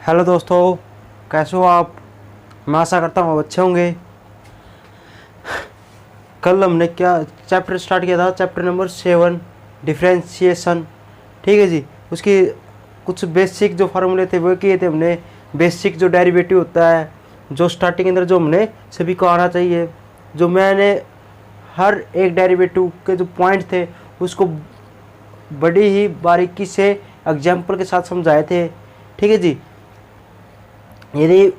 Hello दोस्तों, कैसे हो आप। मैं आशा करता हूँ आप अच्छे होंगे। कल हमने क्या चैप्टर स्टार्ट किया था, चैप्टर नंबर 7 डिफ्रेंशिएशन। ठीक है जी। उसकी कुछ बेसिक जो फार्मूले थे वो किए थे हमने। बेसिक जो डेरिवेटिव होता है, जो स्टार्टिंग के अंदर जो हमने सभी को आना चाहिए, जो मैंने हर एक डेरिवेटिव के जो पॉइंट थे उसको बड़ी ही बारीकी से एग्जाम्पल के साथ समझाए थे। ठीक है जी। यदि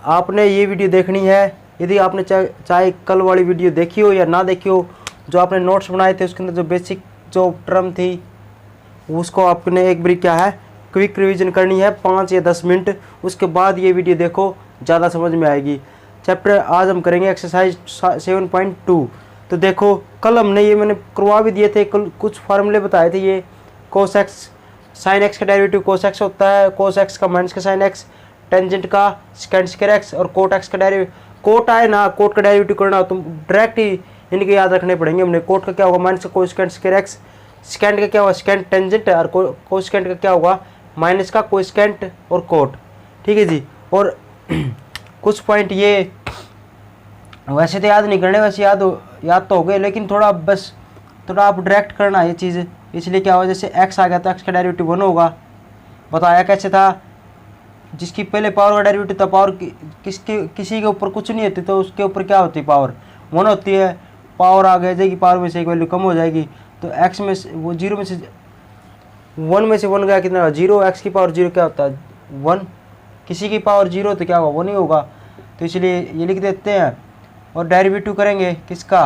आपने ये वीडियो देखनी है, यदि आपने चाहे कल वाली वीडियो देखी हो या ना देखी हो, जो आपने नोट्स बनाए थे उसके अंदर जो बेसिक जो टर्म थी उसको आपने एक बार क्या है क्विक रिवीजन करनी है 5 या 10 मिनट। उसके बाद ये वीडियो देखो, ज़्यादा समझ में आएगी। चैप्टर आज हम करेंगे एक्सरसाइज 7.2। तो देखो, कल हमने ये मैंने करवा भी दिए थे, कल कुछ फार्मूले बताए थे। ये कोस एक्स साइन एक्स का डेरिवेटिव कोस एक्स होता है, कोस एक्स का माइनस का साइन एक्स, टेंजेंट का सेकेंड स्क्वायर एक्स, और कोट एक्स का डेरिवेटिव। कोट आए ना, कोट का डेरिवेटिव करना हो तुम डायरेक्ट ही इनके याद रखने पड़ेंगे हमने। कोट का क्या होगा, माइनस का कोस सेकेंड स्क्वायर एक्स, सेकेंड का क्या होगा सेकेंड टेंजेंट, और कोस सेकेंड का क्या होगा माइनस का कोस सेकेंड और कोट। ठीक है जी। और कुछ पॉइंट ये वैसे तो याद नहीं करने, वैसे याद तो हो गए, लेकिन थोड़ा बस थोड़ा आप डायरेक्ट करना ये चीज़। इसलिए क्या होगा, जैसे एक्स आ गया तो एक्स का डेरिवेटिव 1 होगा। बताया कैसे था, जिसकी पहले पावर का डेरिवेटिव था, पावर किसी के ऊपर कुछ नहीं होती तो उसके ऊपर क्या होती है, पावर 1 होती है। पावर आ जाएगी, पावर में से एक वैल्यू कम हो जाएगी, तो एक्स में से वो 0 में से 1 में से 1 गया कितना 0। एक्स की पावर 0 क्या होता है 1। किसी की पावर 0 तो क्या होगा 1 ही होगा। तो इसलिए ये लिख देते हैं। और डेरिवेटिव करेंगे किसका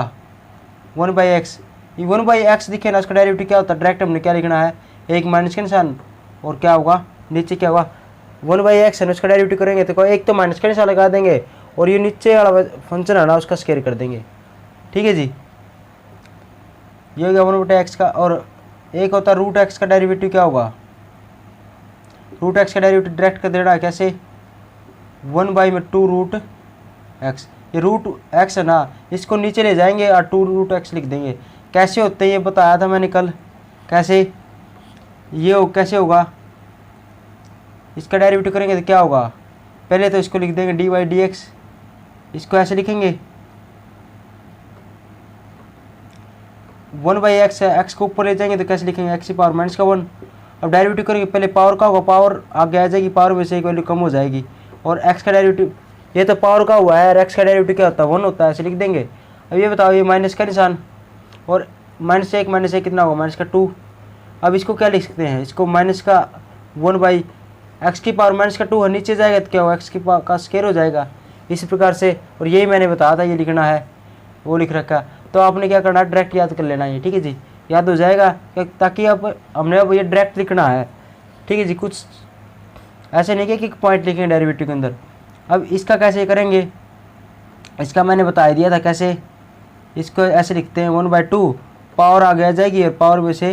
1/x। ये 1/x दिखे ना, उसका डेरिवेटिव क्या होता है, डायरेक्ट हमने क्या लिखना है, एक माइनस का निशान, और क्या होगा नीचे क्या होगा 1/x है, उसका डेरिवेटिव करेंगे तो एक तो माइनस का निशान लगा देंगे, और ये नीचे वाला फंक्शन है ना उसका स्क्वायर कर देंगे। ठीक है जी। ये हो गया 1/x का। और एक होता है रूट एक्स का डेरिवेटिव, क्या होगा रूट एक्स का डेरिवेटिव डायरेक्ट कर देना है कैसे 1/2 रूट एक्स। ये रूट एक्स है ना, इसको नीचे ले जाएंगे और 2 रूट एक्स लिख देंगे। कैसे होते हैं ये बताया था मैंने कल। कैसे ये कैसे होगा, इसका डेरिवेटिव करेंगे तो क्या होगा, पहले तो इसको लिख देंगे dy/dx। इसको ऐसे लिखेंगे 1/x है, x को ऊपर ले जाएंगे तो कैसे लिखेंगे x की पावर माइनस का 1। अब डेरिवेटिव करेंगे, पहले पावर का होगा, पावर आगे आ जाएगी, पावर में से एक वैल्यू कम हो जाएगी, और x का डेरिवेटिव ये तो पावर का हुआ है, और x का डेरिवेटिव क्या होता है 1 होता है, ऐसे लिख देंगे। अब ये बताओ, ये माइनस का निशान, और माइनस एक कितना होगा माइनस का 2। अब इसको क्या लिख सकते हैं, इसको माइनस का 1/x की पावर माइनस का 2 है, नीचे जाएगा तो क्या होगा x की पावर का स्क्वायर हो जाएगा, इसी प्रकार से। और यही मैंने बताया था, ये लिखना है, वो लिख रखा। तो आपने क्या करना है, डायरेक्ट याद कर लेना है। ठीक है जी, याद हो जाएगा, ताकि अब हमने अब ये डायरेक्ट लिखना है। ठीक है जी। कुछ ऐसे नहीं कि पॉइंट लिखेंगे डेरिवेटिव के अंदर। अब इसका कैसे करेंगे, इसका मैंने बता दिया था कैसे। इसको ऐसे लिखते हैं 1/2, पावर आगे आ जाएगी और पावर में से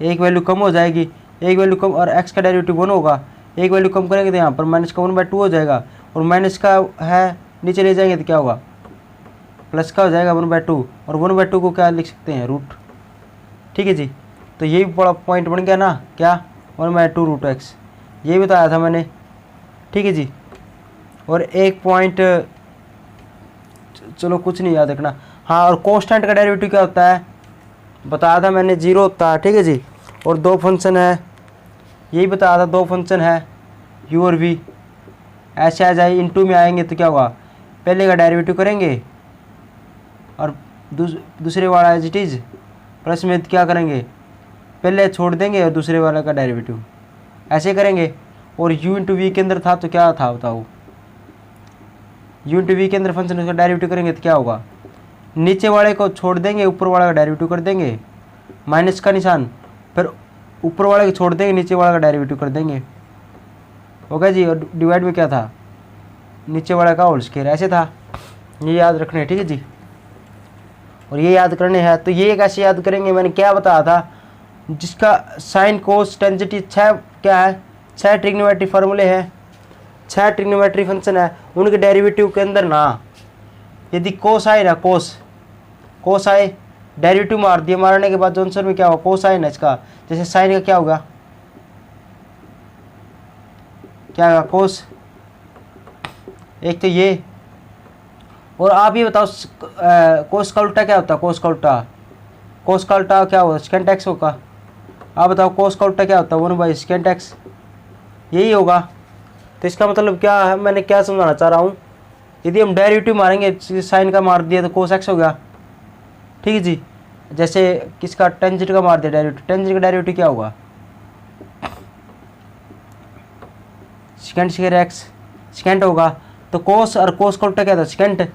एक वैल्यू कम हो जाएगी, एक वैल्यू कम, और x का डेरिवेटिव 1 होगा। एक वैल्यू कम करेंगे तो यहाँ पर माइनस का 1/2 हो जाएगा, और माइनस का है नीचे ले जाएंगे तो क्या होगा प्लस का हो जाएगा 1/2, और 1/2 को क्या लिख सकते हैं रूट। ठीक है जी। तो यही बड़ा पॉइंट बन गया ना, क्या 1/2 रूट एक्स, यही बताया था मैंने। ठीक है जी। और एक पॉइंट, चलो कुछ नहीं याद रखना, हाँ, और कांस्टेंट का डेरिवेटिव क्या होता है बताया था मैंने, 0 होता है। ठीक है जी। और 2 फंक्शन है, यही बताया था, 2 फंक्शन है u और v, ऐसे आ जाए इनटू में आएंगे तो क्या होगा, पहले का डेरिवेटिव करेंगे और दूसरे वाला एज इट इज़ प्लस में क्या करेंगे, पहले छोड़ देंगे और दूसरे वाला का डेरिवेटिव ऐसे करेंगे। और u इंटू वी के अंदर था तो क्या था बताओ, u इंटू वी के अंदर फंक्शन उसका डेरिवेटिव करेंगे तो क्या होगा, नीचे वाले को छोड़ देंगे, ऊपर वाला का डेरिवेटिव कर देंगे, माइनस का निशान, फिर ऊपर वाले को छोड़ देंगे, नीचे वाला का डेरिवेटिव कर देंगे। ओके जी। और डिवाइड में क्या था, नीचे वाला का होल स्क्वायर, ऐसे था। ये याद रखने हैं। ठीक है जी। और ये याद करने हैं, तो ये कैसे याद करेंगे, मैंने क्या बताया था, जिसका साइन कोस टेंजेंट 6 क्या है, 6 ट्रिग्नोमेट्री फार्मूले हैं, 6 ट्रिग्नोमेट्री फंक्शन है, उनके डेरिवेटिव के अंदर ना यदि कोस आए ना, कोस आए डेरिवेटिव मार दिया, मारने के बाद जो आंसर में क्या होगा कोस आए ना इसका, जैसे साइन का क्या होगा क्या आएगा कोस, एक तो ये। और आप ये बताओ कोस का उल्टा क्या होता है, कोस का उल्टा, कोस का उल्टा क्या होगा, सेकेंड एक्स होगा। आप बताओ कोस का उल्टा क्या होता है, 1/सेकेंड एक्स, यही होगा। तो इसका मतलब क्या है, मैंने क्या समझाना चाह रहा हूँ, यदि हम डेरिवेटिव मारेंगे साइन का मार दिया तो कोस एक्स हो गया, ठीक है जी। जैसे किसका, टेंजेंट का मार दिया डेरिवेटिव, टेंजेंट का डेरिवेटिव क्या होगा, सेकेंड स्क्वायर एक्स, सेकेंड होगा। तो कोस और कोस का उल्टा क्या था, सेकेंड।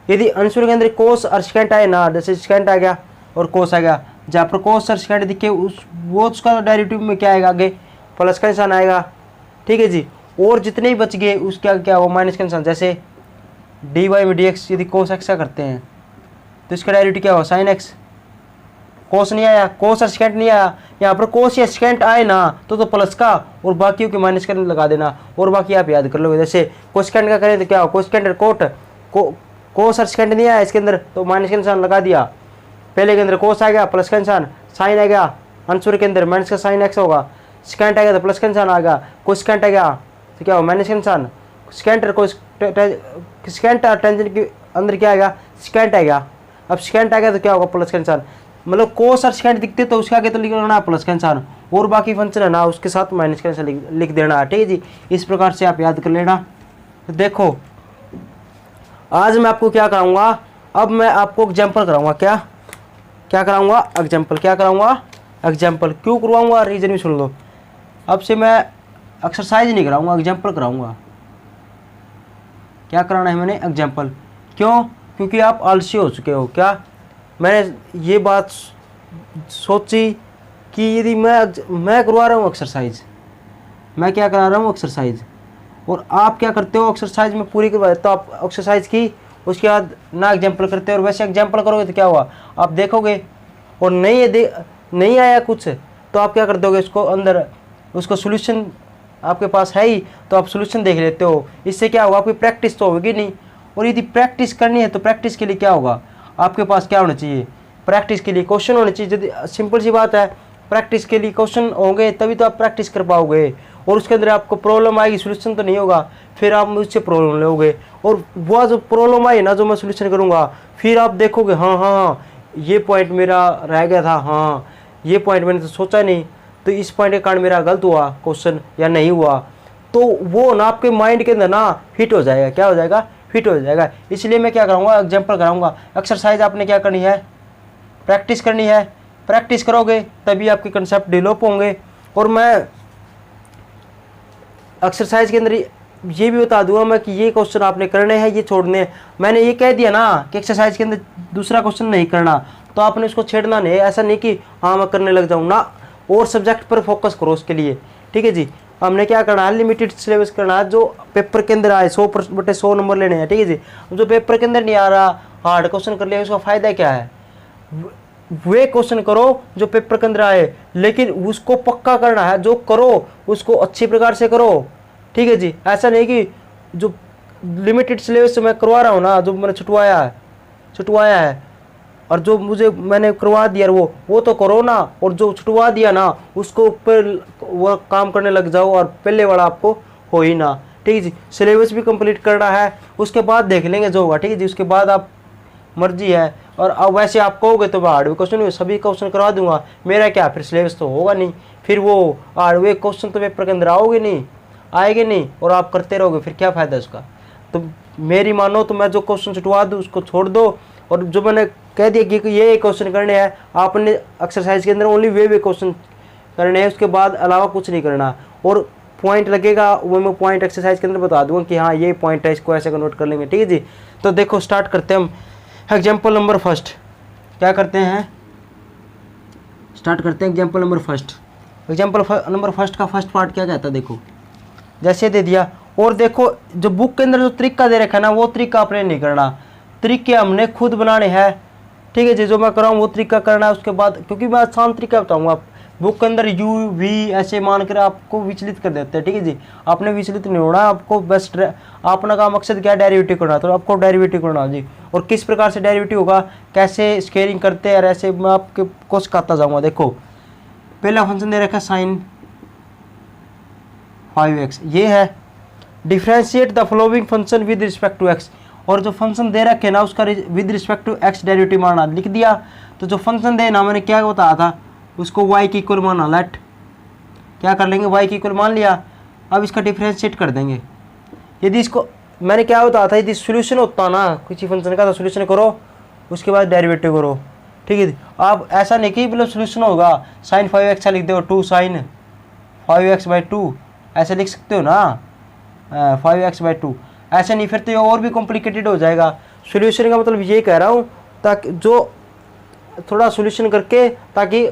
यदि आंसर के अंदर कोस और सेकेंड आए ना, जैसे सेकेंड आ गया और कोस आ गया, जहाँ पर कोस और सेकेंड दिखे वो उसका डेरिवेटिव में क्या आएगा, आगे प्लस का निशान आएगा, ठीक है जी। और जितने ही बच गए उसका क्या हुआ, माइनस का निशान। जैसे डी वाई में डी एक्स यदि कोस एक्स का करते हैं तो इसका डेरिवेटिव क्या हुआ, साइन एक्स। कोस नहीं आया, कोस और सेकेंड नहीं आया, यहाँ पर कोस या सेकेंड आए ना तो प्लस का और बाकियों के माइनस का लगा देना, और बाकी आप याद कर लोगे। जैसे कोसेकेंड का करें तो क्या हो, कोसेकेंड कोट, कोस और सेकेंड नहीं आया इसके अंदर तो माइनस का निशान लगा दिया, पहले के अंदर कोस आ गया प्लस का निशान, साइन आ गया आंसर के अंदर माइनस का साइन एक्स होगा, सेकेंड आ गया तो प्लस का निशान आ गया, कोसेकेंड आ गया तो क्या हो, माइनस का निशान। सेकेंड और टेंजेंट के अंदर क्या आएगा, सेकेंड आ गया, अब सेकेंड आ गया तो क्या होगा, प्लस का निशान। मतलब कोस और सेकेंड दिखते तो उसके आगे तो लिख लेना प्लस का निशान, और बाकी फंक्शन है ना उसके साथ माइनस का निशान लिख देना, ठीक है जी। इस प्रकार से आप याद कर लेना। तो देखो आज मैं आपको क्या कराऊंगा, अब मैं आपको एग्जाम्पल कराऊंगा, क्या कराऊंगा, एग्जाम्पल। क्या कराऊंगा, एग्जाम्पल। क्यों करवाऊंगा, रीजन भी सुन लो। अब से मैं एक्सरसाइज नहीं कराऊंगा, एग्जाम्पल कराऊंगा। क्या कराना है मैंने, एग्जाम्पल। क्यों, क्योंकि आप आलसी हो चुके हो। क्या, मैंने ये बात सोची कि यदि मैं करवा रहा हूँ एक्सरसाइज, मैं क्या करा रहा हूँ एक्सरसाइज, और आप क्या करते हो, एक्सरसाइज में पूरी करवा देते हो। आप एक्सरसाइज की उसके बाद ना एग्जाम्पल करते हो, और वैसे एग्जाम्पल करोगे तो क्या हुआ, आप देखोगे और नहीं आया कुछ तो आप क्या कर दोगे, उसको अंदर उसको सोल्यूशन आपके पास है ही तो आप सोल्यूशन देख लेते हो। इससे क्या होगा, आपकी प्रैक्टिस तो होगी नहीं, और यदि प्रैक्टिस करनी है तो प्रैक्टिस के लिए क्या होगा, आपके पास क्या होना चाहिए, प्रैक्टिस के लिए क्वेश्चन होने चाहिए। यदि सिंपल सी बात है, प्रैक्टिस के लिए क्वेश्चन होंगे तभी तो आप प्रैक्टिस कर पाओगे, और उसके अंदर आपको प्रॉब्लम आएगी, सोल्यूशन तो नहीं होगा, फिर आप मुझसे प्रॉब्लम लोगे, और वह जो प्रॉब्लम आई ना जो मैं सोल्यूशन करूँगा, फिर आप देखोगे हाँ ये पॉइंट मेरा रह गया था, हाँ ये पॉइंट मैंने तो सोचा नहीं, तो इस पॉइंट के कारण मेरा गलत हुआ क्वेश्चन या नहीं हुआ, तो वो ना आपके माइंड के अंदर ना फिट हो जाएगा, क्या हो जाएगा, फिट हो जाएगा। इसलिए मैं क्या कराऊंगा, एग्जाम्पल कराऊंगा। एक्सरसाइज आपने क्या करनी है, प्रैक्टिस करनी है, प्रैक्टिस करोगे तभी आपके कंसेप्ट डेवलप होंगे। और मैं एक्सरसाइज के अंदर ये भी बता दूंगा मैं कि ये क्वेश्चन आपने करने हैं, ये छोड़ने हैं। मैंने ये कह दिया ना कि एक्सरसाइज के अंदर दूसरा क्वेश्चन नहीं करना, तो आपने उसको छेड़ना नहीं, ऐसा नहीं कि हाँ मैं करने लग जाऊँ ना, और सब्जेक्ट पर फोकस करो उसके लिए, ठीक है जी। हमने क्या करना है, लिमिटेड सिलेबस करना है, जो पेपर के अंदर आए 100/100 नंबर लेने हैं, ठीक है जी। जो पेपर के अंदर नहीं आ रहा, हार्ड क्वेश्चन कर लिया, उसका फ़ायदा क्या है, वे क्वेश्चन करो जो पेपर के अंदर आए, लेकिन उसको पक्का करना है, जो करो उसको अच्छी प्रकार से करो, ठीक है जी। ऐसा नहीं कि जो लिमिटेड सिलेबस से मैं करवा रहा हूँ ना, जो मैंने छुटवाया है और जो मैंने करवा दिया वो तो करो ना, और जो छुटवा दिया ना उसको ऊपर वो काम करने लग जाओ, और पहले वाला आपको हो ही ना, ठीक है जी। सिलेबस भी कंप्लीट करना है, उसके बाद देख लेंगे जो होगा, ठीक है जी। उसके बाद आप मर्जी है, और अब वैसे आप कहोगे तो मैं हार्डवे क्वेश्चन सभी क्वेश्चन करवा दूंगा, मेरा क्या फिर सिलेबस तो होगा नहीं, फिर वो हार्डवे क्वेश्चन तो पेपर के अंदर आएंगे नहीं, और आप करते रहोगे, फिर क्या फ़ायदा उसका। तो मेरी मानो तो मैं जो क्वेश्चन छुटवा दूँ उसको छोड़ दो, और जो मैंने कह दिया कि ये क्वेश्चन करने हैं, आपने एक्सरसाइज के अंदर ओनली वे क्वेश्चन करने हैं, उसके बाद अलावा कुछ नहीं करना। और पॉइंट लगेगा वो मैं पॉइंट एक्सरसाइज के अंदर बता दूंगा कि हाँ ये पॉइंट है, इसको ऐसे कन्वर्ट कर लेंगे, ठीक है जी। तो देखो स्टार्ट करते हैं हम एग्जाम्पल नंबर फर्स्ट। क्या करते हैं, स्टार्ट करते हैं example number first. Example number first का फर्स्ट पार्ट क्या कहता है, देखो जैसे दे दिया, और देखो जो बुक के अंदर जो तरीका दे रखा है ना, वो तरीका आपने नहीं करना, तरीके हमने खुद बनाने हैं, ठीक है जी। जो मैं कर रहा हूँ वो तरीका करना है, उसके बाद क्योंकि मैं आसान तरीका बताऊँगा, आप बुक के अंदर यू वी ऐसे मान कर आपको विचलित कर देते हैं, ठीक है जी। आपने विचलित नहीं होना, आपको बेस्ट अपना का मकसद क्या है, डेरिवेटिव करना, तो आपको डेरिवेटिव करना जी। और किस प्रकार से डेरिवेटिव होगा, कैसे स्केलिंग करते हैं, ऐसे मैं आपके को सिखाता जाऊँगा। देखो पहला फंक्शन दे रखा है साइन 5x ये है। Differentiate the following function with respect to x, और जो फंक्शन दे रखे ना उसका with respect to x derivative मानना, लिख दिया। तो जो फंक्शन देना मैंने क्या बताया था, उसको y की इक्वल माना, लेट क्या कर लेंगे y की इक्वल मान लिया। अब इसका डिफ्रेंशिएट कर देंगे। यदि इसको मैंने क्या बताया था, यदि सोल्यूशन होता ना किसी फंक्शन का तो सोल्यूशन करो उसके बाद डेरिवेटिव करो, ठीक है। आप ऐसा नहीं कि मतलब सोल्यूशन होगा sin 5x लिख दो 2 sin 5x/2 ऐसे लिख सकते हो ना, 5x/2 ऐसे नहीं, फिर तो ये और भी कॉम्प्लिकेटेड हो जाएगा। सोल्यूशन का मतलब ये कह रहा हूँ ताकि जो थोड़ा सोल्यूशन करके ताकि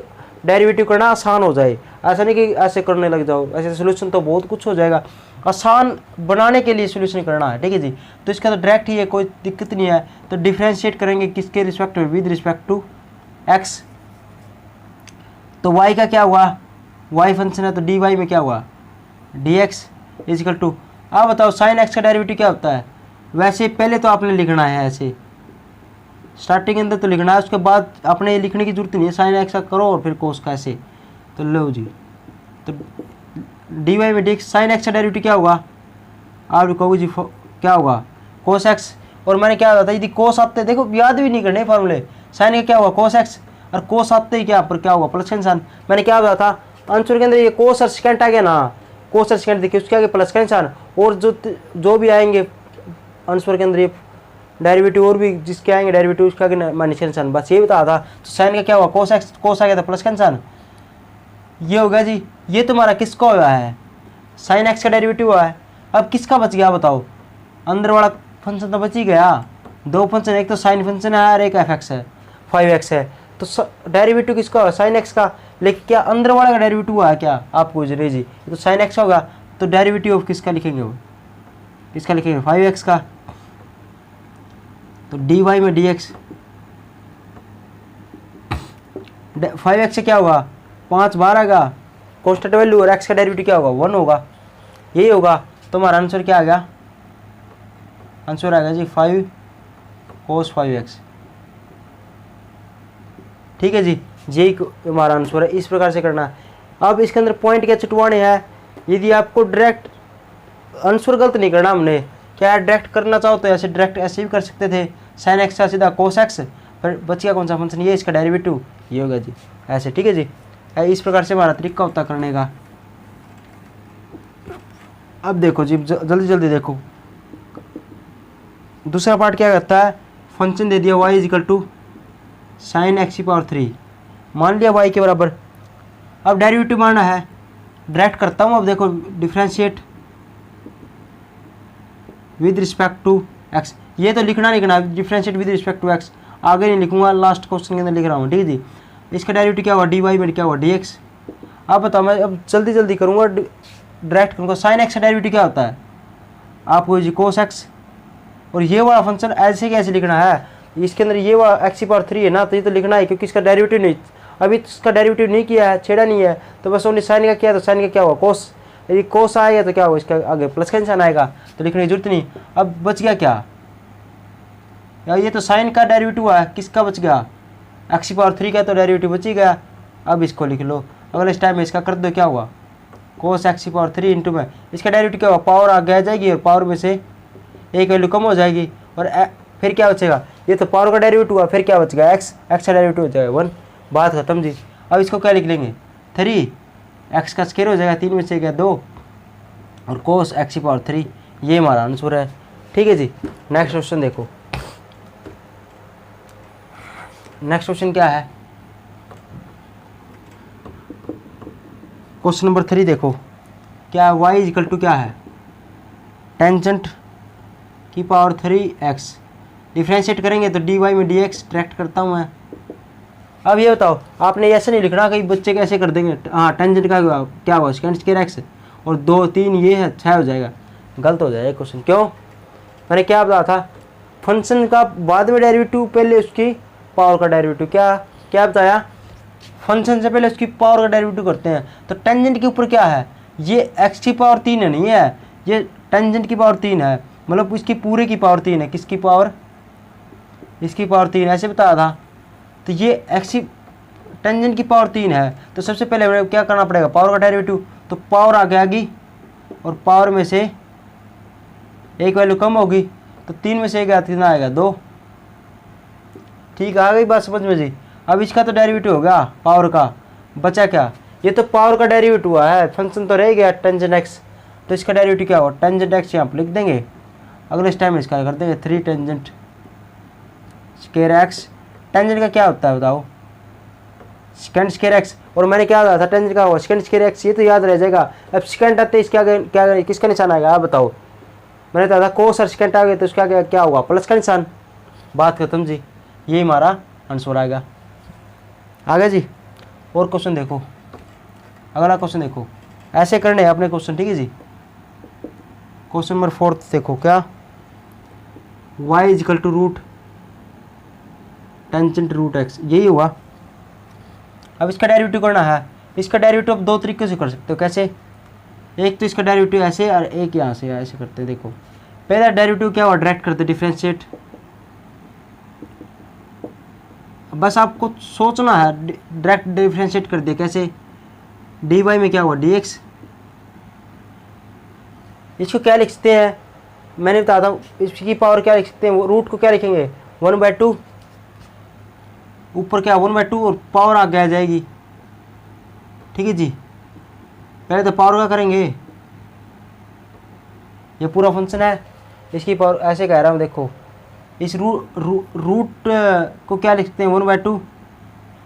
डेरिवेटिव करना आसान हो जाए, ऐसा नहीं कि ऐसे करने लग जाओ, ऐसे सोल्यूशन तो बहुत कुछ हो जाएगा। आसान बनाने के लिए सोल्यूशन करना है, ठीक है जी। तो इसका तो डायरेक्ट ही है, कोई दिक्कत नहीं है। तो डिफ्रेंशिएट करेंगे किसके रिस्पेक्ट में, विद रिस्पेक्ट टू x। तो y का क्या हुआ, y फंक्शन है तो dy में क्या हुआ, dx इजिकल टू। अब बताओ साइन x का डेरिवेटिव क्या होता है। वैसे पहले तो आपने लिखना है ऐसे स्टार्टिंग के अंदर तो लिखना है, उसके बाद अपने ये लिखने की जरूरत नहीं है, साइन x का करो और फिर कोस का ऐसे। तो लो जी, तो dy में dx साइन x का डेरिवेटिव क्या होगा, आप कहोगे जी क्या होगा, कोस x। और मैंने क्या बताया, यदि कोस आते, देखो याद भी नहीं करने फार्मूले, साइन का क्या हुआ कोस x, और कोस आते ही क्या पर क्या हुआ प्लस का निशान। मैंने क्या बताया था आंसर के अंदर, ये कोस और सेकेंड आ गया ना, कोस और सेकेंड देखिए उसके आगे प्लस का निशान, और जो भी आएंगे आंसर के अंदर ये डेरिवेटिव और भी जिसके आएंगे डेरिवेटिव उसके आगे माइनस का निशान, बस ये बताया था। तो साइन का क्या हुआ कोस x, कोस आ गया था प्लस का निशान, ये होगा जी। ये तुम्हारा किसका हुआ है, साइन x का डेरिवेटिव हुआ है। अब किसका बच गया बताओ, अंदर वाला फंक्शन तो बच ही गया। दो फंक्शन, एक तो साइन फंक्शन है और एक fx है 5x है, तो डेरिवेटिव किसका हुआ साइन x का। लेकिन क्या अंदर वाला का डेरिवेटिव हुआ है क्या, आपको जी जी तो साइन x होगा, तो डेरिवेटिव ऑफ किसका लिखेंगे, वो किसका लिखेंगे 5x का। तो dy में dx 5x से क्या हुआ 5 12 का कॉन्स्टेंट वैल्यू, और x का डेरिवेटिव क्या होगा 1 होगा, यही होगा। तो हमारा आंसर क्या आ गया, आंसर आ गया जी 5 cos 5x, ठीक है जी। यही हमारा आंसर है, इस प्रकार से करना है। अब इसके अंदर पॉइंट क्या चुटवाने हैं, यदि आपको डायरेक्ट आंसर गलत नहीं करना हमने, क्या डायरेक्ट करना चाहो तो ऐसे डायरेक्ट ऐसे भी कर सकते थे, साइन एक्स का सीधा कोस एक्स, पर बच गया कौन सा फंक्शन, ये इसका डेरिवेटिव ये होगा जी ऐसे, ठीक है जी। इस प्रकार से हमारा तरीका होता करने का। अब देखो जी जल्दी जल्दी देखो, दूसरा पार्ट क्या करता है, फंक्शन दे दिया y is equal to sine x की पावर 3, मान लिया y के बराबर। अब डेरिवेटिव मानना है, डायरेक्ट करता हूँ। अब देखो differentiate with respect to x, ये तो लिखना लिखना differentiate with respect to x, आगे नहीं लिखूंगा, लास्ट क्वेश्चन के अंदर लिख रहा हूँ, ठीक है जी। इसका डेरिवेटिव क्या हुआ dy में क्या हुआ dx। अब बताओ मैं अब जल्दी जल्दी करूँगा, डायरेक्ट करूँगा। साइन एक्स का डेरिवेटिव क्या होता है आपको जी कोस एक्स, और ये वाला फंक्शन ऐसे कैसे लिखना है, इसके अंदर ये वाला एक्स की पावर 3 है ना, तो ये तो लिखना है क्योंकि इसका डेरिवेटिव नहीं, अभी इसका डेरिवेटिव नहीं किया है, छेड़ा नहीं है, तो बस ओनली साइन का किया, तो साइन का क्या हुआ कोस, यदि कोस आएगा तो क्या हुआ इसका आगे प्लस का निशान आएगा, तो लिखने की जरूरत नहीं। अब बच गया क्या यार, ये तो साइन का डेरिवेटिव हुआ है, किसका बच गया एक्स की पावर 3 का, तो डेरिवेटिव बच ही गया। अब इसको लिख लो, अगले इस टाइम में इसका कर दो, क्या हुआ कोस एक्स की पावर 3 इंटू में इसका डेरिवेटिव क्या हुआ, पावर आगे आ जाएगी और पावर में से एक वैल्यू कम हो जाएगी, और फिर क्या बचेगा, ये तो पावर का डेरिवेटिव हुआ, फिर क्या बच गया एक्स, एक्स का डेरिवेटिव हो जाएगा 1, बात खत्म जी। अब इसको क्या लिख लेंगे 3, एक्स का स्क्वायर हो जाएगा 3 में से गया 2, और कोस एक्स की पावर 3, ये हमारा आंसर है, ठीक है जी। नेक्स्ट क्वेश्चन देखो, नेक्स्ट क्वेश्चन क्या है, क्वेश्चन नंबर 3 देखो क्या है, y इजिकल टू क्या है टेंजेंट की पावर 3x, डिफ्रेंशिएट करेंगे तो dy में dx डायरेक्ट करता हूँ मैं। अब ये बताओ, आपने ऐसे नहीं लिखना कई बच्चे कैसे कर देंगे, हाँ टेंजेंट का क्या हुआ सेकेंड स्क्वायर एक्स, और 2 3 ये है 6 हो जाएगा, गलत हो जाएगा क्वेश्चन। क्यों, मैंने क्या बताया था, फंक्शन का बाद में डेरिवेटिव, पहले उसकी पावर का डेरिवेटिव, क्या क्या बताया, फंक्शन से पहले उसकी पावर का डेरिवेटिव करते हैं। तो टेंजेंट के ऊपर क्या है, ये x की पावर 3 है, नहीं है ये टेंजेंट की पावर 3 है, मतलब इसकी पूरे की पावर 3 है, किसकी पावर, इसकी पावर 3 ऐसे बताया था। तो ये x की टेंजेंट की पावर 3 है, तो सबसे पहले क्या करना पड़ेगा पावर का डेरिवेटिव, तो पावर आगे आएगी और पावर में से एक वैल्यू कम होगी तो 3 में से एक कितना आएगा 2। ठीक है, आ गई बात समझ में जी। अब इसका तो डेरिवेटिव हो गया पावर का, बचा क्या, ये तो पावर का डेरिवेटिव हुआ है, फंक्शन तो रह गया टेंजेंट एक्स, तो इसका डेरिवेटिव क्या होगा, टेंजेंट एक्स यहाँ पर लिख देंगे। अगले टाइम इसका कर देंगे 3 टेंजेंट स्क्वायर एक्स। टेंजेंट का क्या होता है बताओ, सेकेंड स्क्वायर एक्स, और मैंने क्या बताया था टेंजेंट का होगा सेकेंड स्क्वायर एक्स, ये तो याद रह जाएगा। अब सेकेंड आते इसका क्या किसका निशान आएगा आप बताओ, मैंने कहा था कोस और सेकेंड आ गए तो उसका क्या होगा, प्लस का निशान। बात खत्म जी, ये हमारा आंसर आएगा। आगे जी और क्वेश्चन देखो, अगला क्वेश्चन देखो, ऐसे करने हैं अपने क्वेश्चन, ठीक है जी। क्वेश्चन नंबर 4 देखो, क्या y is equal to root tangent root x, यही हुआ। अब इसका डेरिवेटिव करना है, इसका डेरिवेटिव आप 2 तरीके से कर सकते हो। कैसे, एक तो इसका डेरिवेटिव ऐसे और एक यहाँ से ऐसे करते हैं। देखो पहला डेरिवेटिव क्या हुआ, डायरेक्ट करते डिफरेंशिएट, बस आपको सोचना है, डायरेक्ट डिफरेंशिएट कर दिया। कैसे, डी वाई में क्या हुआ डी एक्स, इसको क्या लिख सकते हैं, मैंने बताया था इसकी पावर क्या लिख सकते हैं, वो रूट को क्या लिखेंगे 1/2, ऊपर क्या 1/2 और पावर आगे आ जाएगी। ठीक है जी, पहले तो पावर का करेंगे, ये पूरा फंक्शन है, इसकी पावर ऐसे कह रहा हूँ। देखो इस रूट को क्या लिख सकते हैं 1/2,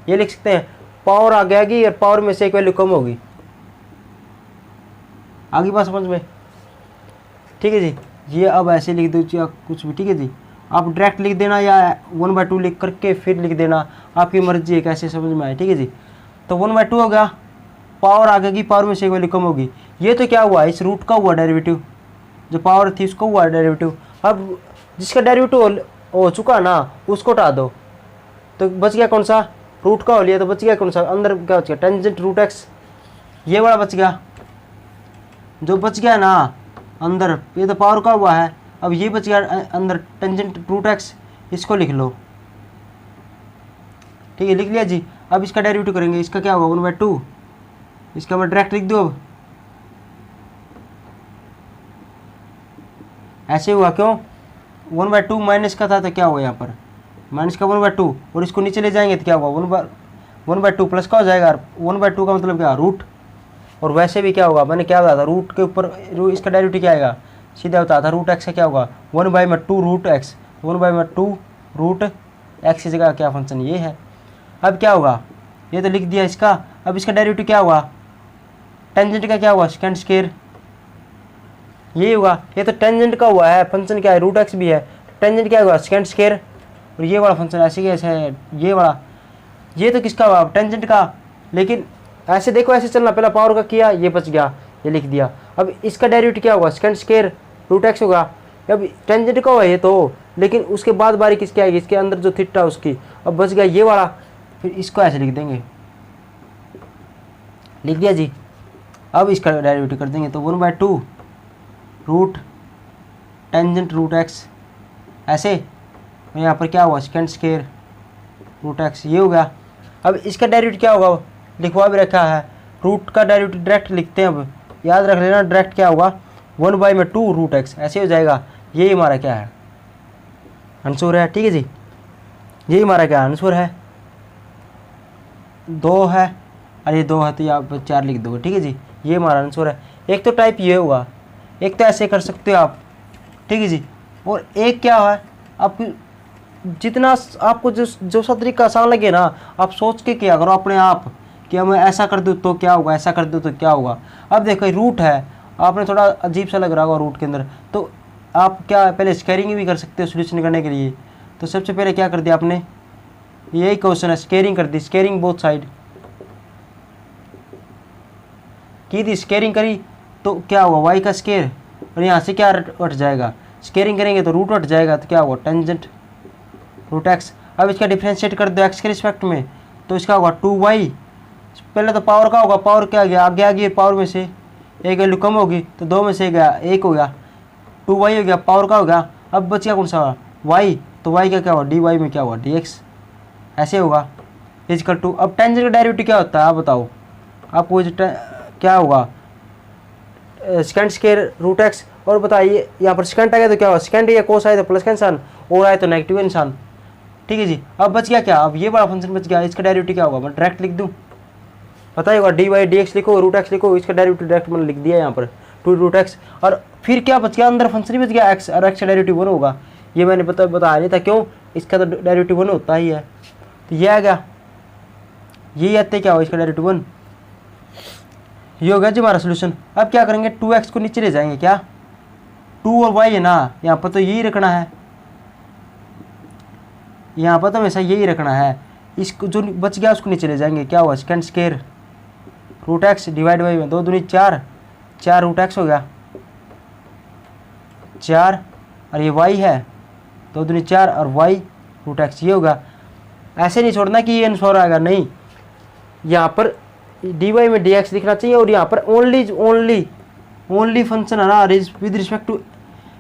ये लिख सकते हैं पावर आगे आएगी और पावर में से एक वैल्यू कम होगी। आगे बात समझ में, ठीक है जी। ये अब ऐसे लिख दो या कुछ भी, ठीक है जी, आप डायरेक्ट लिख देना या 1/2 लिख करके फिर लिख देना, आपकी मर्जी है कैसे समझ में आए। ठीक है जी, तो 1/2 हो गया, पावर आगेगी, पावर में से एक वैल्यू कम होगी। ये तो क्या हुआ, इस रूट का हुआ डेरिवेटिव, जो पावर थी उसको हुआ डेरिवेटिव। अब जिसका डेरिवेटिव हो चुका ना उसको हटा दो, तो बच गया कौन सा, रूट का हो लिया तो बच गया कौन सा, अंदर क्या बच गया टेंजेंट रूट एक्स, ये वाला बच गया। जो बच गया ना अंदर, ये तो पावर का हुआ है, अब ये बच गया अंदर टेंजेंट रूट एक्स, इसको लिख लो। ठीक है, लिख लिया जी। अब इसका डेरिवेटिव करेंगे, इसका क्या होगा 1/2, इसका मैं डायरेक्ट लिख दो। अब ऐसे हुआ क्यों, 1/2 माइनस का था तो क्या हुआ यहाँ पर माइनस का 1/2, और इसको नीचे ले जाएंगे तो क्या होगा 1/2 प्लस का हो जाएगा। 1/2 का मतलब क्या, रूट। और वैसे भी क्या होगा, मैंने क्या बताया था, रूट के ऊपर इसका डेरिवेटिव क्या आएगा, सीधा बताया था रूट एक्स का क्या होगा 1/2 रूट एक्स, 1/2 रूट एक्स की जगह क्या फंक्शन ये है। अब क्या होगा, ये तो लिख दिया इसका। अब इसका डेरिवेटिव क्या हुआ, टेंजेंट का क्या हुआ सेकंड स्क्वायर, ये हुआ। ये तो टेंजेंट का हुआ है, फंक्शन क्या है रूट एक्स भी है, टेंजेंट क्या हुआ सेकंड स्क्वायर, और ये वाला फंक्शन ऐसे कैसे है, ये वाला, ये तो किसका हुआ टेंजेंट का। लेकिन ऐसे देखो, ऐसे चलना, पहला पावर का किया, ये बच गया, ये लिख दिया। अब इसका डेरिवेटिव क्या होगा सेकंड स्क्वायर रूट एक्स होगा। अब टेंजेंट का हुआ ये तो, लेकिन उसके बाद बारी किसकी आएगी, इसके अंदर जो थीटा उसकी। अब बच गया ये वाला, फिर इसको ऐसे लिख देंगे, लिख दिया जी। अब इसका डेरिवेटिव कर देंगे तो 1/2 रूट टेंजेंट रूट एक्स ऐसे, और यहाँ पर क्या हुआ सेकंड स्क्वायर रूट एक्स, ये हो गया। अब इसका डेरिवेटिव क्या होगा, लिखवा भी रखा है, रूट का डेरिवेटिव डायरेक्ट लिखते हैं। अब याद रख लेना, डायरेक्ट क्या होगा 1/2 रूट एक्स, ऐसे हो जाएगा। ये हमारा क्या है आंसर है। ठीक है जी, यही हमारा क्या आंसर है, 2 है, अरे 2 है तो यहाँ 4 लिख दोगे। ठीक है जी, ये हमारा आंसर है। एक तो टाइप ये हुआ, एक तो ऐसे कर सकते हो आप। ठीक है जी, और एक क्या है, आप जितना आपको जो सा तरीका आसान लगे ना, आप सोच के किया करो अपने आप, कि मैं ऐसा कर दूँ तो क्या होगा, ऐसा कर दूँ तो क्या होगा। अब देखो रूट है, आपने थोड़ा अजीब सा लग रहा होगा रूट के अंदर, तो आप क्या पहले स्केयरिंग भी कर सकते हो सोल्यूशन करने के लिए। तो सबसे पहले क्या कर दिया आपने, यही क्वेश्चन है, स्केयरिंग कर दी, स्केयरिंग बोथ साइड की थी, स्केयरिंग करी तो क्या होगा वाई का स्केयर, और यहाँ से क्या हट जाएगा, स्केयरिंग करेंगे तो रूट हट जाएगा, तो क्या होगा टेंजेंट रूट एक्स। अब इसका डिफ्रेंशिएट कर दो एक्स के रिस्पेक्ट में, तो इसका होगा 2y, पहले तो पावर का होगा, पावर क्या गया आगे आ गई, पावर में से एक वैल्यू कम होगी तो 2 में से गया 1 हो गया, 2y हो गया, पावर का हो गया। अब बच गया कौन सा y, तो y का क्या हुआ dy में क्या हुआ dx, ऐसे होगा इजकल टू। अब टेंजेंट का डेरिवेटिव क्या होता है आप बताओ, आपको क्या होगा, सेकेंड स्केयर रूट एक्स। और बताइए यहाँ पर सेकेंड आ गया तो क्या हुआ, सेकेंड या कोस आए तो प्लस का निशान और आए तो नेगेटिव का निशान। ठीक है जी, अब बच गया क्या, अब ये बड़ा फंक्शन बच गया, इसका डेरिवेटिव क्या होगा, मैं डायरेक्ट लिख दूँ, पता होगा डी वाई डी एक्स लिखो, रूट एक्स लिखो, इसका डेरिवेटिव डायरेक्ट मैंने लिख दिया यहाँ पर टू रूट एक्स। और फिर क्या बच गया, अंदर फंक्शन ही बच गया एक्स, और एक्स का डेरिवेटिव 1 होगा। ये मैंने बताया नहीं था, क्यों, इसका तो डेरिवेटिव 1 होता ही है। तो ये आ गया, यही आते क्या हो, इसका डेरिवेटिव 1। ये हो गया जी हमारा सोल्यूशन। अब क्या करेंगे, 2x को नीचे ले जाएंगे, क्या 2 और y है ना, यहाँ पर तो यही रखना है, यहाँ पर तो हमेशा यही रखना है। इसको जो बच गया उसको नीचे ले जाएंगे, क्या हुआ, second square root x divide by 2 दूनी 4, 4 रूट एक्स हो गया 4, और ये y है 2 दूनी 4 और y रूट एक्स, ये होगा। ऐसे नहीं छोड़ना कि ये आंसर आएगा, नहीं, यहाँ पर dy में dx लिखना चाहिए, और यहाँ पर ओनली फंक्शन है ना विद रिस्पेक्ट टू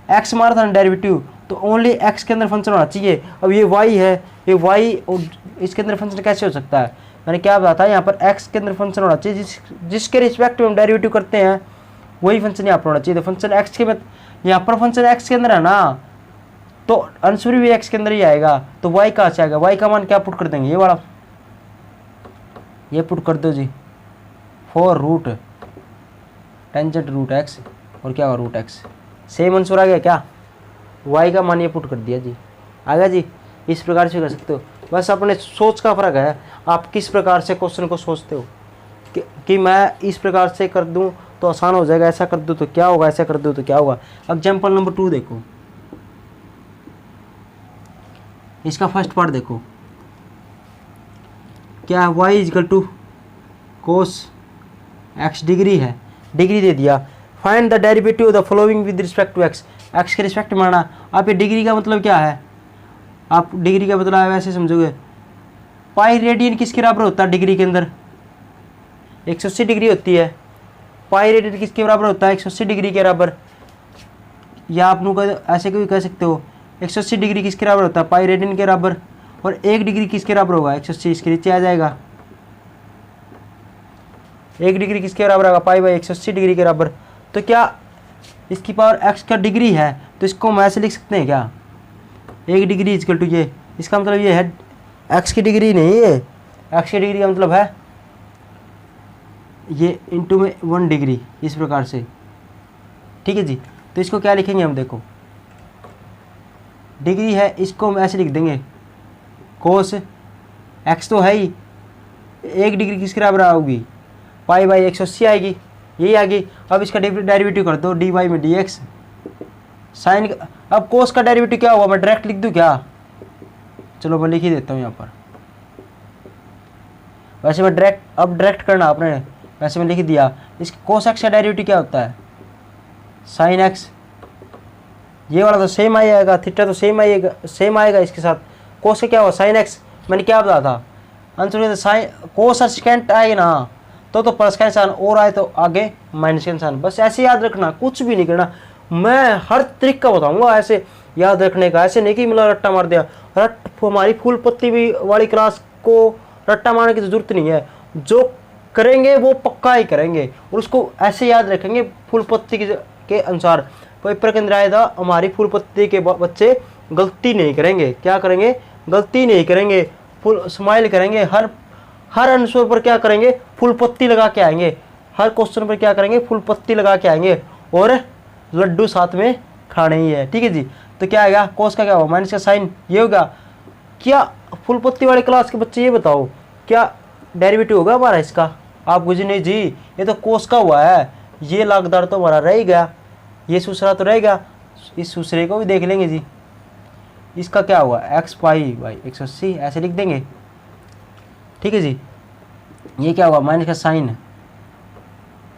x मारा था ना डेरिवेटिव, तो ओनली x के अंदर फंक्शन होना चाहिए। अब ये y है, ये y और इसके अंदर फंक्शन कैसे हो सकता है, मैंने क्या बताया, यहाँ पर x के अंदर फंक्शन होना चाहिए, जिसके रिस्पेक्ट में हम डेरिवेटिव करते हैं वही फंक्शन यहाँ पर होना चाहिए। तो फंक्शन x के में, यहाँ पर फंक्शन x के अंदर है ना, तो आंसर भी x के अंदर ही आएगा। तो y कहाँ से आएगा, y का मान क्या पुट कर देंगे, ये वाला, ये पुट कर दो जी, 4 रूट टेंजेंट रूट एक्स, और क्या हुआ रूट एक्स, सेम आंसर आ गया क्या, y का मान ये पुट कर दिया जी, आ गया जी। इस प्रकार से कर सकते हो, बस अपने सोच का फर्क है, आप किस प्रकार से क्वेश्चन को सोचते हो कि मैं इस प्रकार से कर दूं तो आसान हो जाएगा, ऐसा कर दूं तो क्या होगा, ऐसा कर दूं तो क्या होगा। एग्जाम्पल नंबर 2 देखो, इसका फर्स्ट पार्ट देखो, क्या है, y equal to cos x degree है, डिग्री दे दिया, find the derivative of the following with respect to x, x के रिस्पेक्ट में आना। आप ये डिग्री का मतलब क्या है, आप डिग्री का मतलब ऐसे समझोगे, पाई रेडियन किसके बराबर होता है, डिग्री के अंदर 180 डिग्री होती है, पाई रेडियन किसके बराबर होता है, 180 डिग्री के बराबर, या आप लोग ऐसे भी कह सकते हो 180 डिग्री किसके बराबर होता है, पाई रेडियन के बराबर, और 1 डिग्री किसके बराबर होगा, 180, इसके नीचे आ जाएगा, 1 डिग्री किसके बराबर होगा, पाई बाई 180 डिग्री के बराबर। तो क्या इसकी पावर x का डिग्री है, तो इसको हम ऐसे लिख सकते हैं क्या, 1 डिग्री इजकल टू ये, इसका मतलब ये है x की डिग्री नहीं है, x की डिग्री का मतलब है ये इंटू में 1 डिग्री, इस प्रकार से, ठीक है जी। तो इसको क्या लिखेंगे हम, देखो डिग्री है, इसको हम ऐसे लिख देंगे, कोस x तो है ही, 1 डिग्री किसके बराबर होगी, पाई बाई 180 आएगी, यही आ गई। अब इसका डेरिवेटिव कर दो, डी वाई में डी एक्स साइन, अब कोस का डेरिवेटिव क्या होगा, मैं डायरेक्ट लिख दूं क्या, चलो मैं लिख ही देता हूँ यहाँ पर, वैसे मैं डायरेक्ट करना आपने, वैसे मैं लिख दिया। इस कोस एक्स का डेरिवेटिव क्या होता है, साइन एक्स, ये वाला तो सेम आएगा, थीटा तो सेम आएगा इसके साथ, कोस का क्या हुआ, साइन एक्स, मैंने क्या बताया था आंसर, साइन कोस और सेकेंड आएगा ना, तो प्लस का निशान, और आए तो आगे माइनस का निशान, बस ऐसे याद रखना, कुछ भी नहीं करना। मैं हर तरीका बताऊंगा ऐसे याद रखने का, ऐसे नहीं कि मतलब रट्टा मार दिया, हमारी फूल पत्ती भी वाली क्लास को रट्टा मारने की जरूरत नहीं है, जो करेंगे वो पक्का ही करेंगे, और उसको ऐसे याद रखेंगे फूल पत्ती के अनुसार। पेपर के अंदर आया था, हमारी फूल पत्ती के बच्चे गलती नहीं करेंगे, क्या करेंगे, गलती नहीं करेंगे, फुल स्माइल करेंगे, हर आंसर पर क्या करेंगे, फुल पत्ती लगा के आएंगे, हर क्वेश्चन पर क्या करेंगे, फुल पत्ती लगा के आएंगे, और लड्डू साथ में खाने ही है, ठीक है जी। तो क्या आएगा, कोस का क्या होगा, माइनस का साइन, ये होगा। क्या फुल पत्ती वाले क्लास के बच्चे ये बताओ, क्या डेरिवेटिव होगा हमारा इसका, आप कुछ नहीं जी, ये तो कोस का हुआ है, ये लागदार तो हमारा रह गया, ये सूसरा तो रहेगा, इस सूसरे को भी देख लेंगे जी। इसका क्या हुआ, एक्स पाई बाई 180 ऐसे लिख देंगे, ठीक है जी। ये क्या हुआ, माइनस का साइन,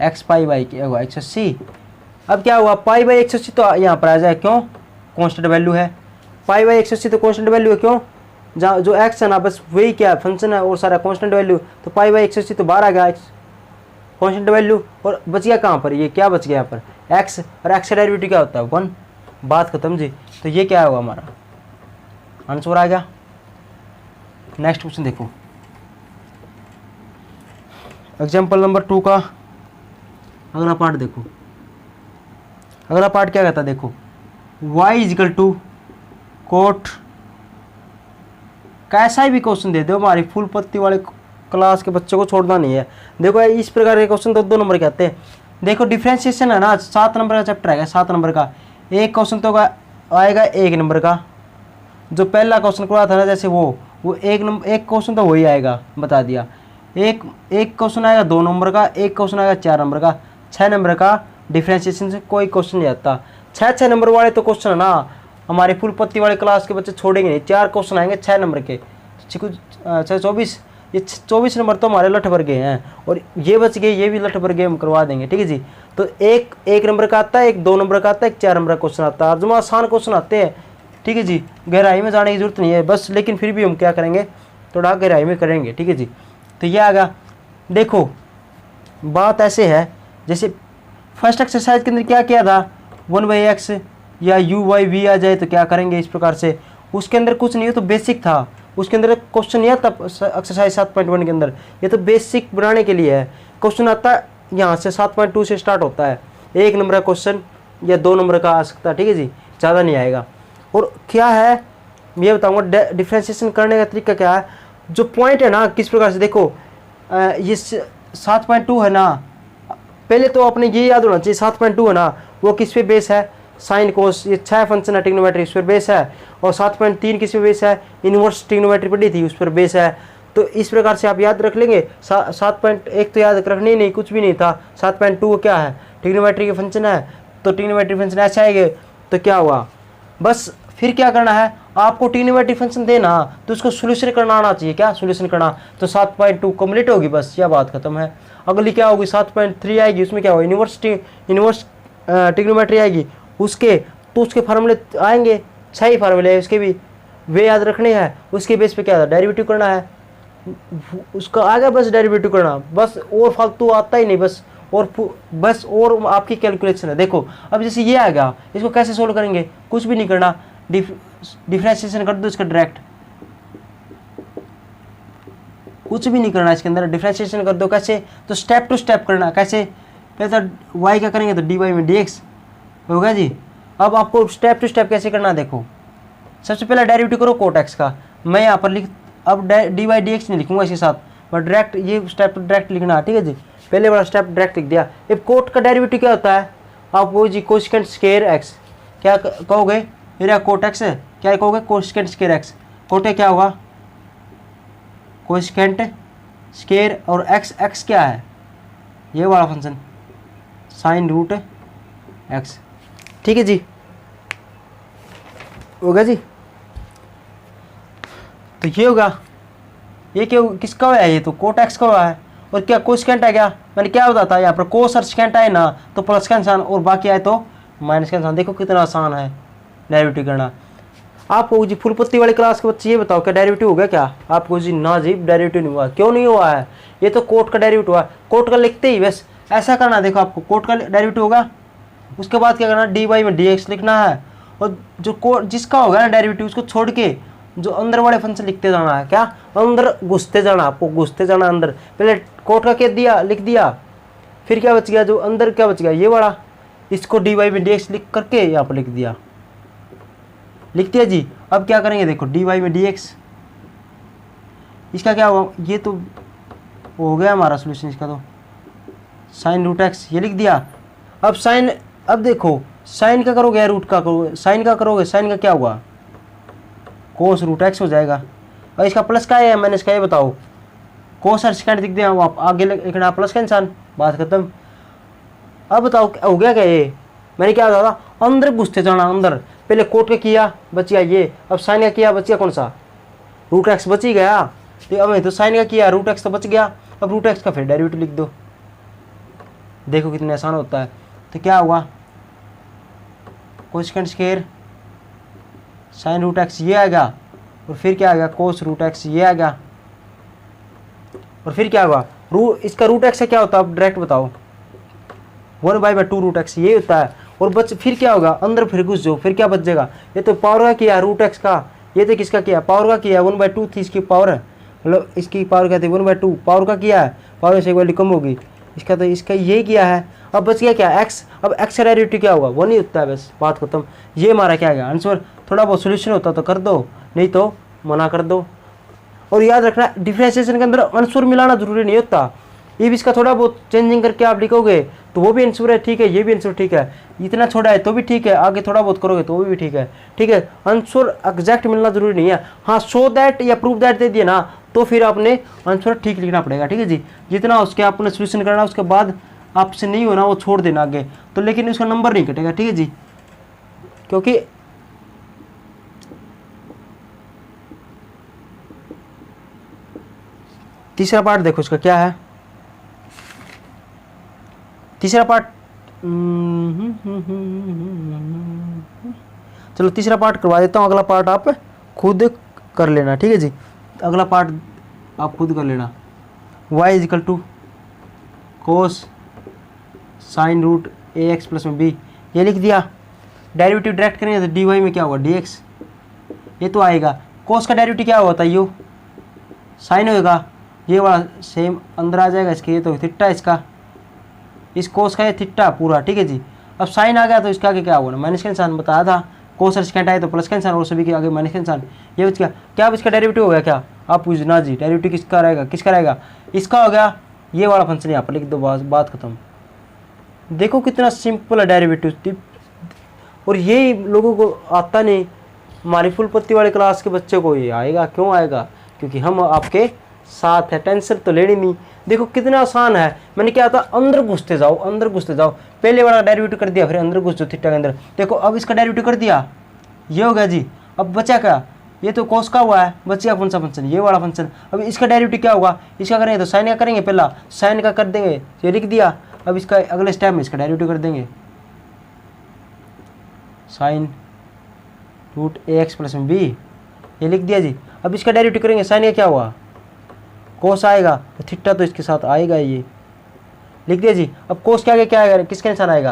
एक्स पाई बाई क्या हुआ 180। अब क्या हुआ, पाई बाई 180 तो यहाँ पर आ जाए, क्यों, कांस्टेंट वैल्यू है, पाई बाई 180 तो कांस्टेंट वैल्यू है, क्यों, जहाँ जो एक्स है ना बस वही क्या फंक्शन है, और सारा कांस्टेंट वैल्यू, तो पाई बाई 180 तो बाहर आ गया कांस्टेंट वैल्यू, और बच गया कहाँ पर, ये क्या बच गया यहाँ पर एक्स, और एक्स का डेरिवेटिव क्या होता है 1, बात खत्म जी। तो ये क्या होगा हमारा आंसर आ गया। नेक्स्ट क्वेश्चन देखो, एग्जाम्पल नंबर 2 का अगला पार्ट देखो, अगला पार्ट क्या कहता है देखो, y इजिकल टू कोट, कैसा भी क्वेश्चन दे दो हमारी फुल पत्ती वाले क्लास के बच्चों को छोड़ना नहीं है। देखो इस प्रकार के क्वेश्चन तो 2 नंबर के आते हैं। देखो डिफ्रेंशिएशन है ना, 7 नंबर का चैप्टर है, 7 नंबर का। एक क्वेश्चन तो आएगा 1 नंबर का, जो पहला क्वेश्चन करवा था ना, जैसे वो एक क्वेश्चन तो वही आएगा, बता दिया। एक क्वेश्चन आएगा 2 नंबर का, एक क्वेश्चन आएगा 4 नंबर का। 6 नंबर का डिफ्रेंशिएशन से कोई क्वेश्चन नहीं आता। 6 नंबर वाले तो क्वेश्चन है ना हमारी फुल पत्ती वाले क्लास के बच्चे छोड़ेंगे नहीं। 4 क्वेश्चन आएंगे 6 नंबर के, 24, ये 24 नंबर तो हमारे लठ भर गए हैं, और ये बच गए, ये भी लठ भर गए, हम करवा देंगे। ठीक है जी। तो एक नंबर का आता है, एक 2 नंबर का आता है, एक 4 नंबर का क्वेश्चन आता है, और जो आसान क्वेश्चन आते हैं। ठीक है जी, गहराई में जाने की जरूरत नहीं है बस, लेकिन फिर भी हम क्या करेंगे, थोड़ा गहराई में करेंगे। ठीक है जी। तो ये आ गया। देखो बात ऐसे है, जैसे फर्स्ट एक्सरसाइज के अंदर क्या किया था, 1/x या u/v आ जाए तो क्या करेंगे इस प्रकार से। उसके अंदर कुछ नहीं है, तो बेसिक था, उसके अंदर क्वेश्चन नहीं आता एक्सरसाइज 7.1 के अंदर, ये तो बेसिक बनाने के लिए है। क्वेश्चन आता है यहाँ से 7.2 से स्टार्ट होता है, 1 नंबर का क्वेश्चन या 2 नंबर का आ सकता है। ठीक है जी, ज़्यादा नहीं आएगा। और क्या है ये बताऊँगा, डिफ्रेंशिएशन करने का तरीका क्या है, जो पॉइंट है ना किस प्रकार से। देखो ये 7.2 है ना, पहले तो अपने ये याद होना चाहिए 7.2 है ना, वो किस पे बेस है, साइन कोस, ये 6 फंक्शन है ट्रिग्नोमेट्री, उस पर बेस है। और 7.3 किस पे बेस है, इनवर्स ट्रिग्नोमेट्री पढ़ी थी, उस पर बेस है। तो इस प्रकार से आप याद रख लेंगे। 7.1 तो याद रखने ही नहीं, कुछ भी नहीं था। 7.2 क्या है, ट्रिग्नोमेट्री के फंक्शन है, तो ट्रिग्नोमेट्री फंक्शन ऐसे आएंगे तो क्या हुआ, बस फिर क्या करना है आपको, ट्रिग्नोमेट्री फंक्शन देना तो उसको सोल्यूशन करना आना चाहिए। क्या सोल्यूशन करना, तो 7.2 कंप्लीट होगी, बस यह बात खत्म है। अगली क्या होगी, 7.3 आएगी, उसमें क्या होगा, इनवर्स ट्रिग्नोमेट्री आएगी, उसके तो उसके फार्मूले आएंगे, 6 फार्मूले उसके भी, वे याद रखने हैं। उसके बेस पे क्या है, डेरिवेटिव करना है, उसका आगे बस डेरिवेटिव करना, बस और फालतू आता ही नहीं, बस और आपकी कैलकुलेशन है। देखो अब जैसे ये आ गया, इसको कैसे सोल्व करेंगे, कुछ भी नहीं करना, डिफ्रेंशिएशन कर दो इसका डायरेक्ट, कुछ भी नहीं करना इसके अंदर, डिफ्रेंशिएशन कर दो। कैसे, तो स्टेप टू स्टेप करना। कैसे, पहले तो y क्या करेंगे, तो dy में dx होगा जी। अब आपको स्टेप टू स्टेप कैसे करना, देखो सबसे पहले डेरिवेटिव करो कोट x का। मैं यहाँ पर अब dy dx नहीं लिखूंगा इसके साथ, बट डायरेक्ट ये स्टेप डायरेक्ट लिखना। ठीक है जी, पहले वाला स्टेप डायरेक्ट लिख दिया। अब कोट का डेरिवेटिव क्या होता है, आप वो जी कोसेकेंट स्क्वायर x, क्या कहोगे, मेरा कोट x है, क्या कहोगे, कोसेकेंट स्क्वायर x। कोट क्या होगा, कोसेकेंट स्क्वायर, और x क्या है, ये वाला फंक्शन साइन रूट x। ठीक है जी, होगा जी। तो ये होगा, ये क्या किसका हुआ है, ये तो कोट x का हुआ है। और क्या कोसेकेंट है, क्या मैंने क्या बताता है यहाँ पर, कोस और सेकेंट आए ना तो प्लस का निशान, और बाकी आए तो माइनस का निशान। देखो कितना आसान है डेरिवेटिव करना। आपको जी फुल पत्ती वाली क्लास के बच्चे ये बताओ, क्या डेरिवेटिव हो गया क्या आपको जी, ना जी डेरिवेटिव नहीं हुआ। क्यों नहीं हुआ है, ये तो कोट का डेरिवेटिव हुआ। कोट का लिखते ही बस ऐसा करना, देखो आपको कोट का डेरिवेटिव होगा, उसके बाद क्या करना, dy में dx लिखना है, और जो कोट जिसका होगा ना डेरिवेटिव, उसको छोड़ के जो अंदर वाले फंक्शन लिखते जाना है। क्या, अंदर घुसते जाना, आपको घुसते जाना अंदर। पहले कोट का क्या दिया, लिख दिया, फिर क्या बच गया, जो अंदर क्या बच गया, ये वाला, इसको dy में dx लिख करके यहाँ पर लिख दिया जी। अब क्या करेंगे, देखो dy में dx, इसका क्या होगा, ये तो हो गया हमारा सोल्यूशन इसका, तो साइन रूट x ये लिख दिया। अब साइन, अब देखो साइन का करोगे या रूट का करोगे, साइन का करोगे, साइन का क्या हुआ, कोस रूट x हो जाएगा। और इसका प्लस का है माइनस का, ये बताओ, कोस और सेकेंड लिख दिया, आप आगे लिखना प्लस का निशान, बात खत्म। अब बताओ हो गया क्या, ये मैंने क्या बताया था, अंदर घुसते जाना अंदर। पहले कोट का किया, बच गया ये, अब साइन का किया, बच गया कौन सा, रूट x बच ही गया। अब तो साइन का किया, रूट x तो बच गया, अब रूट x का फिर डेरिवेटिव लिख दो। देखो कितना आसान होता है। तो क्या हुआ, cosecant square sine root x ये आ गया, और फिर क्या आ गया, कोस रूट x ये आ गया, और फिर क्या हुआ, इसका रूट x से क्या होता है, आप डायरेक्ट बताओ, 1/2 रूट x ये होता है। और बच फिर क्या होगा, अंदर फिर घुस जाओ, फिर क्या बच जाएगा, ये तो पावर का किया रूट x का, ये तो किसका किया, पावर का किया, 1/2 थी इसकी पावर, मतलब इसकी पावर क्या थी 1/2, पावर का किया है, पावर से एक वैल्यू कम होगी, इसका तो इसका ये किया है। अब बच गया क्या एक्स। अब एक्स का डेरिवेटिव क्या होगा, वो नहीं होता है, बस बात खत्म। ये हमारा क्या गया आंसर। थोड़ा बहुत सोल्यूशन होता तो कर दो, नहीं तो मना कर दो। और याद रखना डिफरेंशिएशन के अंदर आंसर मिलाना जरूरी नहीं होता। ये भी इसका थोड़ा बहुत चेंजिंग करके आप लिखोगे तो वो भी आंसर है, ठीक है, ये भी आंसर ठीक है, इतना छोड़ा है तो भी ठीक है, आगे थोड़ा बहुत करोगे तो वो भी ठीक है। ठीक है, आंसर एग्जैक्ट मिलना जरूरी नहीं है। हाँ, शो दैट या प्रूव दैट दे दिए ना तो फिर आपने आंसर ठीक लिखना पड़ेगा। ठीक है जी, जितना उसके आपने सोल्यूशन करना उसके बाद आपसे नहीं होना वो छोड़ देना आगे तो, लेकिन उसका नंबर नहीं कटेगा। ठीक है जी, क्योंकि तीसरा पार्ट देखो इसका क्या है। तीसरा पार्ट चलो तीसरा पार्ट करवा देता हूँ, अगला पार्ट आप खुद कर लेना। ठीक है जी, अगला पार्ट आप खुद कर लेना। y is equal to cos sine root a x plus में बी, ये लिख दिया। डेरिवेटिव डायरेक्ट करेंगे तो dy में क्या होगा dx, ये तो आएगा। कोस का डेरिवेटिव क्या होता है, यू साइन होएगा, ये वाला सेम अंदर आ जाएगा इसके, ये तो थीटा इसका, इस कोस का ये थीटा पूरा। ठीक है जी, अब साइन आ गया तो इसका आगे क्या होगा, माइनस का निशान बताया था। कोस और सेकेंड आए तो प्लस का निशान और सभी के आगे माइनस का निशान। ये बच गया क्या, अब इसका डेरिवेटिव हो गया क्या, आप पूछना जी डेरिवेटिव किसका रहेगा, किसका रहेगा, इसका हो गया। ये वाला फंक्शन यहाँ पर लिख दो, बात खत्म। देखो कितना सिंपल है डेरिवेटिव, और ये लोगों को आता नहीं। हमारी फुल पत्ती वाली क्लास के बच्चे को ये आएगा, क्यों आएगा, क्योंकि हम आपके साथ है, टेंशन तो लेनी नहीं। देखो कितना आसान है, मैंने क्या था अंदर घुसते जाओ, अंदर घुसते जाओ। पहले वाला डेरिवेटिव कर दिया, फिर अंदर घुस जाओ थीटा के अंदर। देखो अब इसका डेरिवेटिव कर दिया, ये हो गया जी। अब बचा क्या, ये तो कोस का हुआ है, बच गया कौन सा फंक्शन, ये वाला फंक्शन। अब इसका डेरिवेटिव क्या होगा, इसका करेंगे तो साइन का करेंगे, पहला साइन का कर देंगे, ये लिख दिया। अब इसका अगले स्टेप में इसका डेरिवेटिव कर देंगे, sign root a x plus में बी, ये लिख दिया जी। अब इसका डेरिवेटिव करेंगे, साइन का क्या हुआ कोस आएगा, तो थीटा तो इसके साथ आएगा, ये लिख दिया जी। अब कोस के आगे क्या आएगा, किसका निशान आएगा,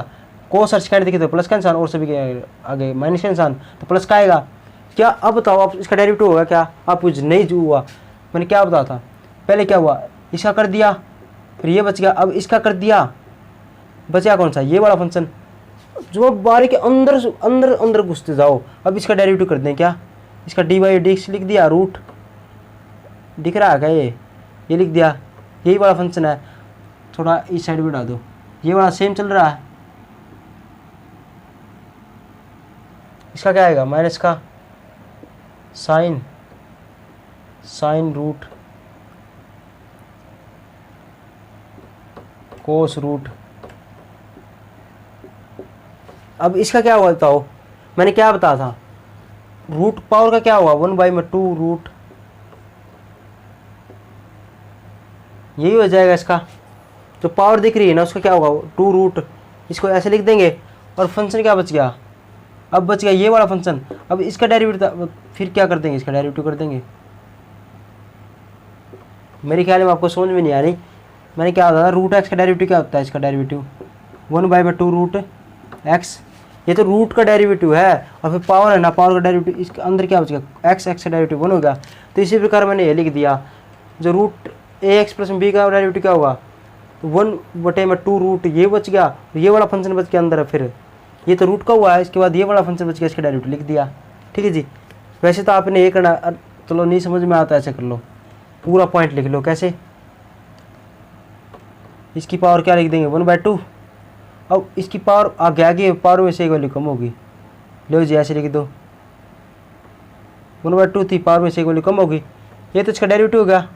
कोस और सेकेंड देखिए तो प्लस का निशान, और सभी के आगे माइनस का निशान, तो प्लस का आएगा। क्या अब बताओ आप इसका डेरिवेटिव होगा क्या, आप कुछ नहीं जो हुआ, मैंने क्या बताया था पहले, क्या हुआ इसका कर दिया, फिर ये बच गया। अब इसका कर दिया, बचा कौन सा, ये वाला फंक्शन। जो बारी के अंदर अंदर अंदर घुसते जाओ। अब इसका डेरिवेटिव कर दें क्या, इसका डी वाई डी लिख दिया, रूट दिख रहा है क्या, ये लिख दिया। यही वाला फंक्शन है, थोड़ा इस साइड में डाल दो, ये वाला सेम चल रहा है। इसका क्या आएगा, माइनस का साइन, साइन रूट कोस रूट। अब इसका क्या हुआ बताओ, मैंने क्या बताया था, रूट पावर का क्या हुआ 1/2 रूट, यही हो जाएगा। इसका जो पावर दिख रही है ना उसका क्या होगा 2 रूट, इसको ऐसे लिख देंगे। और फंक्शन क्या बच गया, अब बच गया ये वाला फंक्शन। अब इसका डेरिवेटिव फिर क्या कर देंगे, इसका डेरिवेटिव कर देंगे। मेरे ख्याल में आपको समझ में नहीं आ रही, मैंने क्या बताया रूट एक्स का डेरिवेटिव क्या होता है, इसका डेरिवेटिव 1/2 रूट एक्स, ये तो रूट का डेरिवेटिव है। और फिर पावर है ना, पावर का डेरिवेटिव, इसके अंदर क्या बच गया एक्स, एक्स का डेरिवेटिव 1 हो गया। तो इसी प्रकार मैंने ये लिख दिया, जो root a x plus B का डेरिवेटिव क्या होगा, तो 1/2 रूट, ये बच गया, ये वाला फंक्शन बच गया अंदर। फिर ये तो रूट का हुआ है, इसके बाद ये वाला फंक्शन बच गया, इसका डेरिवेटिव लिख दिया। ठीक है जी, वैसे तो आपने ये करना, चलो नहीं समझ में आता ऐसे कर लो, पूरा पॉइंट लिख लो। कैसे, इसकी पावर क्या लिख देंगे 1/2। अब इसकी पावर आगे आगे पावर में से एक वैल्यू कम होगी, लो जी ऐसे लिख दो, 1/2 थी, पावर में से एक वैल्यू कम होगी, ये तो इसका डेरिवेटिव हो गया।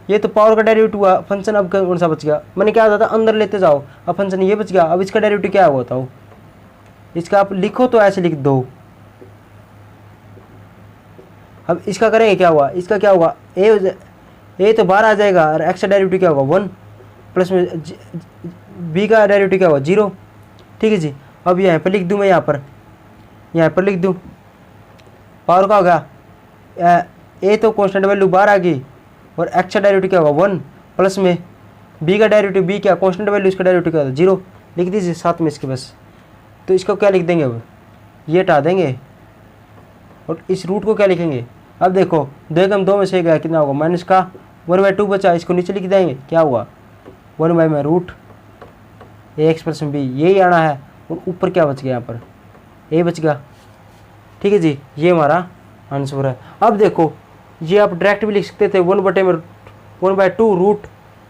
ये तो पावर का डेरिवेटिव हुआ, फंक्शन अब कौन सा बच गया, मैंने क्या था अंदर लेते जाओ। अब फंक्शन ये बच गया, अब इसका डेरिवेटिव क्या हुआ बताओ, इसका आप लिखो तो ऐसे लिख दो। अब इसका करेंगे क्या हुआ, इसका क्या हुआ ए तो बाहर आ जाएगा, और एक्स का डेरिवेटिव क्या होगा 1, प्लस में बी का डेरिवेटिव क्या होगा 0। ठीक है जी, अब यहाँ पर लिख दूँ मैं, यहाँ पर लिख दूँ, पावर का होगा ए तो कॉन्स्टेंट वैल्यू बाहर आ गई, और एक्स का डेरिवेटिव क्या होगा 1, प्लस में बी का डेरिवेटिव, बी क्या कॉन्स्टेंट वैल्यू, इसका डेरिवेटिव क्या होगा 0, लिख दीजिए साथ में इसके बस। तो इसको क्या लिख देंगे, अब ये हटा देंगे, और इस रूट को क्या लिखेंगे। अब देखो 2 में से गया कितना होगा, माइनस का 1/2 बचा, इसको नीचे लिख देंगे, क्या हुआ 1 बाई में रूट ए एक्स प्लस में बी, यही आना है। और ऊपर क्या बच गया, यहाँ पर ए बच गया। ठीक है जी, ये हमारा आंसर है। अब देखो ये आप डायरेक्ट भी लिख सकते थे 1/2 root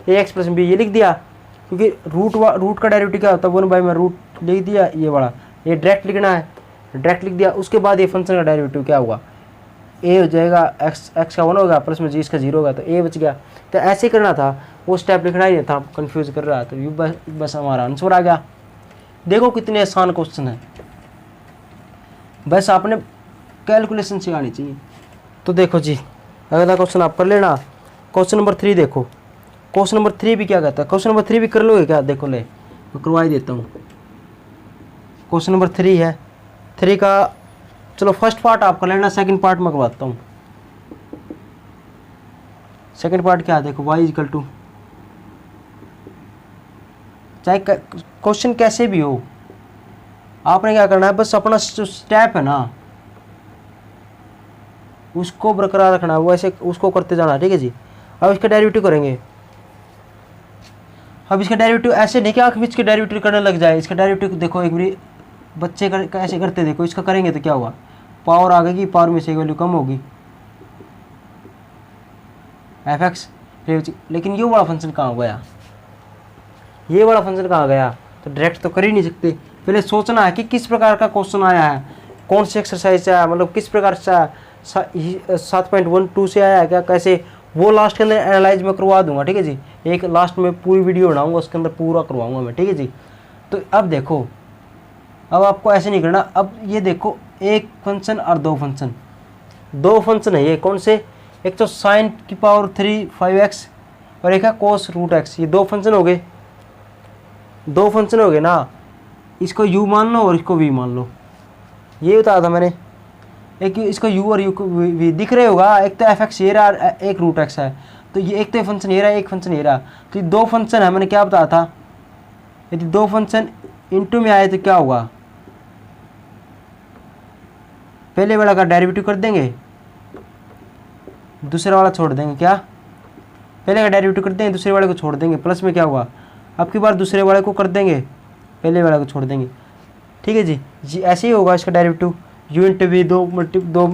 a x plus B, ये लिख दिया क्योंकि रूट का डेरिवेटिव क्या होता है 1 बाई में रूट लिख दिया, ये वाला ये डायरेक्ट लिखना है, डायरेक्ट लिख दिया। उसके बाद ये फंक्शन का डेरिवेटिव क्या होगा, ए हो जाएगा एक्स का 1 होगा प्लस में जी इसका 0 होगा, तो ए बच गया। तो ऐसे ही करना था, वो स्टेप लिखना ही नहीं था, कंफ्यूज कर रहा था। ये बस हमारा आंसर आ गया। देखो कितने आसान क्वेश्चन है, बस आपने कैलकुलेशन से आनी चाहिए। तो देखो जी अगला क्वेश्चन आप कर लेना। क्वेश्चन नंबर 3 देखो, क्वेश्चन नंबर 3 भी क्या कहता है, क्वेश्चन नंबर 3 भी कर लोगे क्या, देखो ले मैं करवा ही देता हूँ। क्वेश्चन नंबर 3 है, 3 का चलो फर्स्ट पार्ट आप कर लेना, सेकंड पार्ट मैं करवाता हूँ। सेकंड पार्ट क्या है, देखो y इक्वल टू, चाहे क्वेश्चन कैसे भी हो, आपने क्या करना है, बस अपना जो स्टेप है ना उसको बरकरार रखना है, वो ऐसे उसको करते जाना। ठीक है जी, अब इसका डेरिवेटिव करेंगे। अब इसका डेरिवेटिव ऐसे नहीं कि आंख बीच के डेरिवेटिव करने लग जाए। इसका डेरिवेटिव देखो एक बारी बच्चे ऐसे करते, देखो इसका करेंगे तो क्या हुआ, पावर आ गई, पावर में से वैल्यू कम होगी एफ एक्स। लेकिन ये वाला फंक्शन कहाँ गया, ये वाला फंक्शन कहाँ गया, तो डायरेक्ट तो कर ही नहीं सकते। पहले सोचना है कि किस प्रकार का क्वेश्चन आया है, कौन सी एक्सरसाइज से आया, मतलब किस प्रकार से 7.12 से आया है क्या, कैसे, वो लास्ट के अंदर एनालाइज में करवा दूंगा। ठीक है जी, एक लास्ट में पूरी वीडियो बनाऊंगा, उसके अंदर पूरा करवाऊंगा मैं। ठीक है जी, तो अब देखो, अब आपको ऐसे नहीं करना। अब ये देखो एक फंक्शन और दो फंक्शन है ये, कौन से, एक तो साइन की पावर 3 5x और एक है कोस रूट x, ये दो फंक्शन हो गए, दो फंक्शन हो गए ना। इसको u मान लो और इसको v मान लो, ये बताया था मैंने। एक इसको u और u को v दिख रहे होगा, एक तो एफ एक्स ये रहा, एक रूट x है, तो ये एक तो फंक्शन ये रहा, एक फंक्शन ये रहा, तो ये दो फंक्शन है। मैंने क्या बताया था, यदि दो फंक्शन इनटू में आए तो क्या होगा, पहले वाला का डेरिवेटिव कर देंगे, दूसरा वाला छोड़ देंगे। क्या, पहले का डेरिवेटिव कर देंगे, दूसरे वाले को छोड़ देंगे, प्लस में क्या हुआ, अब की बार दूसरे वाले को कर देंगे, पहले वाले को छोड़ देंगे। ठीक है जी, ऐसे ही होगा इसका डेरिवेटिव, u इंटू वी, दो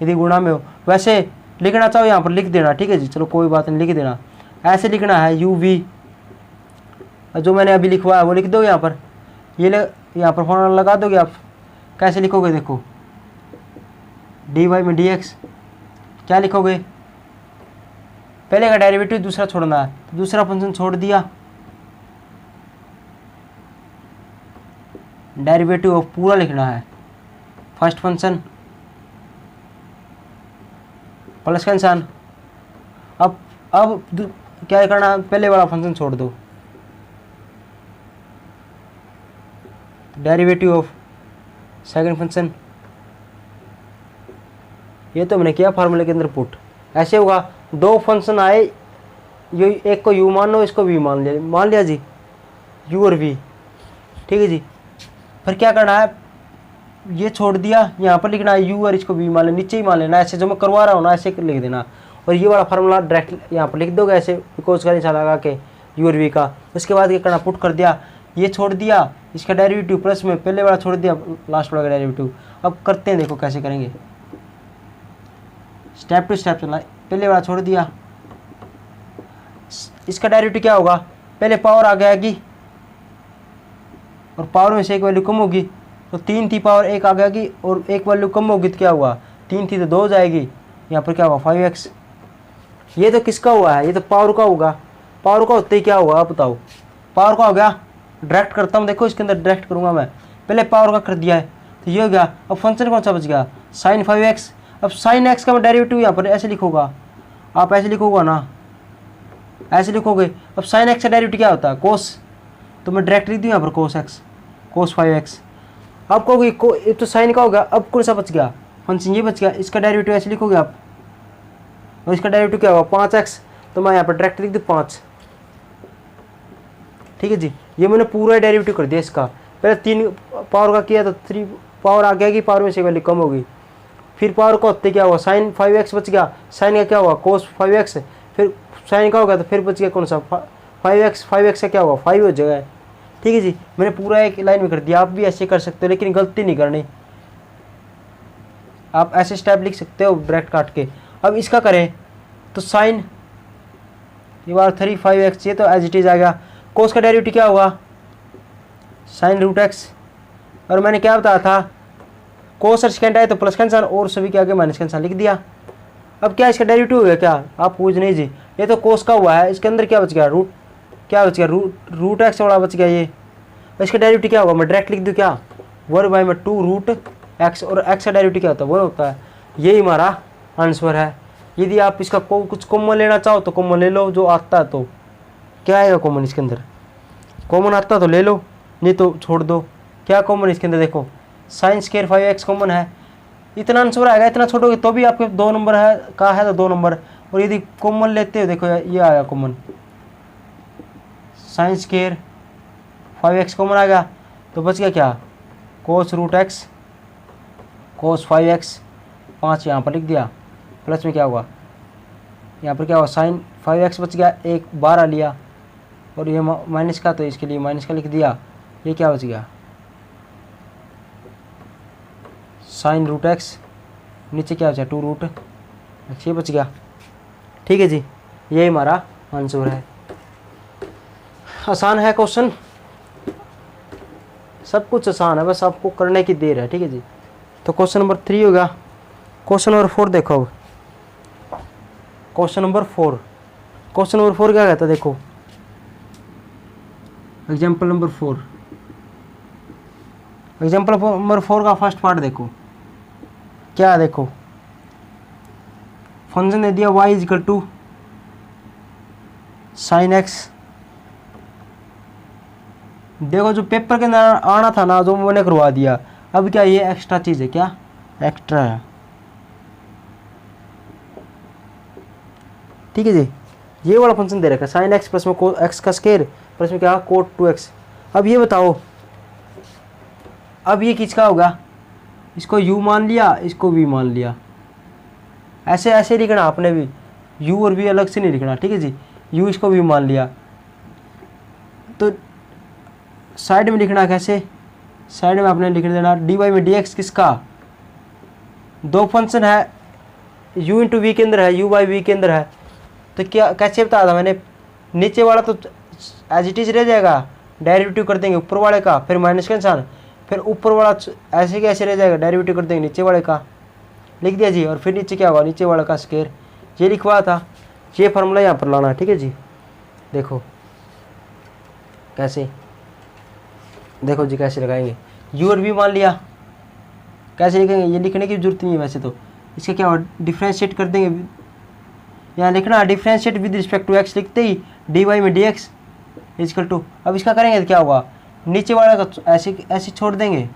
यदि गुणा में हो। वैसे लिखना चाहो यहाँ पर लिख देना। ठीक है जी, चलो कोई बात नहीं, लिख देना। ऐसे लिखना है u v, जो मैंने अभी लिखवा है वो लिख दो यहाँ पर, ये यहाँ पर फॉर्मूला लगा दोगे आप। कैसे लिखोगे, देखो dy में dx, क्या लिखोगे, पहले का डेरिवेटिव दूसरा छोड़ना है, तो दूसरा फंक्शन छोड़ दिया, डेरिवेटिव ऑफ पूरा लिखना है, फर्स्ट फंक्शन प्लस का निशान। अब क्या करना है, पहले वाला फंक्शन छोड़ दो, डेरिवेटिव ऑफ सेकंड फंक्शन, ये तो मैंने किया फार्मूले के अंदर पुट। ऐसे होगा, दो फंक्शन आए, ये एक को u मान लो, इसको v मान लिया जी, u और v। ठीक है जी, फिर क्या करना है, ये छोड़ दिया, यहाँ पर लिखना है u और इसको v मान लेना, नीचे ही मान लेना, ऐसे जो मैं करवा रहा हूँ ना ऐसे लिख देना। और ये वाला फार्मूला डायरेक्ट यहाँ पर लिख दोगे ऐसे, बिकॉज का निशान लगा के u और v का। उसके बाद क्या करना, पुट कर दिया, ये छोड़ दिया, इसका डेरिवेटिव प्लस में पहले वाला छोड़ दिया, लास्ट वाला का डेरिवेटिव। अब करते हैं, देखो कैसे करेंगे, स्टेप टू स्टेप चलना। पहले वाला छोड़ दिया, इसका डेरिवेटिव क्या होगा, पहले पावर आ गया और पावर में से एक वैल्यू कम होगी, तो 3 थी पावर एक आ गया और एक वैल्यू कम होगी तो क्या हुआ, 3 थी तो 2 हो जाएगी, यहाँ पर क्या होगा 5x। ये तो किसका हुआ है, ये तो पावर का होगा, पावर का होते ही क्या होगा आप बताओ, पावर का हो गया। डायरेक्ट करता हूँ, देखो इसके अंदर डायरेक्ट करूँगा मैं, पहले पावर का कर दिया है तो ये हो गया। अब फंक्शन कौन सा बच गया, साइन 5x। अब साइन x का मैं डेरिवेटिव यहाँ पर ऐसे लिखूंगा, आप ऐसे लिखोगा ना, ऐसे लिखोगे। अब साइन x का डेरिवेटिव क्या होता है, कोस, तो मैं डायरेक्ट लिख दूँ यहाँ पर कोस x, कोस 5x। अब कहोगे ये तो साइन का हो गया, अब कौन सा बच गया, फंक्शन ये बच गया, इसका डेरिवेटिव ऐसे लिखोगे आप, और इसका डेरिवेटिव क्या होगा 5x, तो मैं यहाँ पर डायरेक्ट लिख दूँ 5। ठीक है जी, ये मैंने पूरा डेरिवेटिव कर दिया इसका। पहले 3 पावर का किया तो 3 पावर आ गया कि पावर में से वैल्यू कम होगी, फिर पावर का होते क्या हुआ, साइन 5x बच गया, साइन का क्या हुआ कोस 5x, फिर साइन का होगा तो फिर बच गया कौन सा 5x से क्या होगा 5 हो जाएगा। ठीक है जी, मैंने पूरा एक लाइन में कर दिया। आप भी ऐसे कर सकते हो, लेकिन गलती नहीं करनी। आप ऐसे स्टेप लिख सकते हो डायरेक्ट काट के। अब इसका करें तो साइन ये बार 3 5x, ये तो एज इट इज आ गया। कोस का डेरिवेटिव क्या होगा साइन रूट एक्स। और मैंने क्या बताया था, कोस और सेकेंड आए तो प्लस का निशान और सभी के आगे माइनस का निशान लिख दिया। अब क्या इसका डेरिवेटिव हो गया क्या, आप पूछ नहीं जी। ये तो कोस का हुआ है, इसके अंदर क्या बच गया रूट, क्या बच गया रूट एक्स वाला बच गया ये। इसका डेरिवेटिव क्या होगा, मैं डायरेक्ट लिख दूँ क्या 1/2 रूट एक्स। और एक्स का डेरिवेटिव क्या होता है 1 होता है। यही हमारा आंसर है। यदि आप इसका कुछ कॉमन लेना चाहो तो कॉमन ले लो, जो आता है तो क्या आएगा कॉमन इसके अंदर, कॉमन आता तो ले लो, नहीं तो छोड़ दो। क्या कॉमन इसके अंदर देखो साइन स्क्वायर 5x कॉमन है, इतना आंसर आएगा। इतना छोड़ोगे तो भी आपके 2 नंबर है का है तो 2 नंबर। और यदि कॉमन लेते हो देखो ये आया common sine square 5x common आ गया, तो बच गया क्या कोस रूट एक्स कोस 5x 5 यहाँ पर लिख दिया। प्लस में क्या होगा यहाँ पर क्या होगा साइन 5x बच गया, एक 12 लिया। और ये माइनस का तो इसके लिए माइनस का लिख दिया। ये क्या बच गया साइन रूट एक्स, नीचे क्या बचा 2 रूट एक्स, ये बच गया। ठीक है जी, यही हमारा आंसर है। आसान है क्वेश्चन, सब कुछ आसान है, बस आपको करने की देर है। ठीक है जी, तो क्वेश्चन नंबर 3 होगा। क्वेश्चन नंबर 4 देखो। अब क्वेश्चन नंबर 4 क्या कहता है देखो, एग्जाम्पल नंबर 4 का फर्स्ट पार्ट देखो क्या है। देखो फंक्शन दे दिया y equal to sine x. देखो जो पेपर के अंदर आना था ना, जो मैंने करवा दिया। अब क्या ये एक्स्ट्रा चीज़ है, क्या एक्स्ट्रा है। ठीक है जी, ये वाला फंक्शन दे रखा है साइन एक्स प्लस में एक्स का स्क्वायर प्लस में क्या कोट 2x। अब ये बताओ, अब ये किसका होगा, इसको u मान लिया, इसको v मान लिया। ऐसे ऐसे लिखना आपने भी, u और v अलग से नहीं लिखना। ठीक है जी, u इसको v मान लिया तो साइड में लिखना कैसे, साइड में आपने लिख देना dy में dx किसका, दो फंक्शन है u इंटू वी के अंदर है, u बाई वी के अंदर है। तो क्या कैसे बताया था मैंने, नीचे वाला तो एज इट इज रह जाएगा, डेरिवेटिव कर देंगे ऊपर वाले का, फिर माइनस का निशान, फिर ऊपर वाला ऐसे कैसे रह जाएगा, डेरिवेटिव कर देंगे नीचे वाले का, लिख दिया जी। और फिर नीचे क्या होगा, नीचे वाले का स्क्वायर, ये लिखवा था। ये फार्मूला यहाँ पर लाना। ठीक है जी, देखो कैसे, देखो जी कैसे लगाएंगे, u और v मान लिया। कैसे लिखेंगे, ये लिखने की जरूरत नहीं है वैसे तो, इसका क्या होगा डिफ्रेंशिएट कर देंगे। यहाँ लिखना differentiate with respect to x, लिखते ही dy में dx इक्वल टू। अब इसका करेंगे तो क्या होगा, नीचे वाला का ऐसे ऐसे छोड़ देंगे,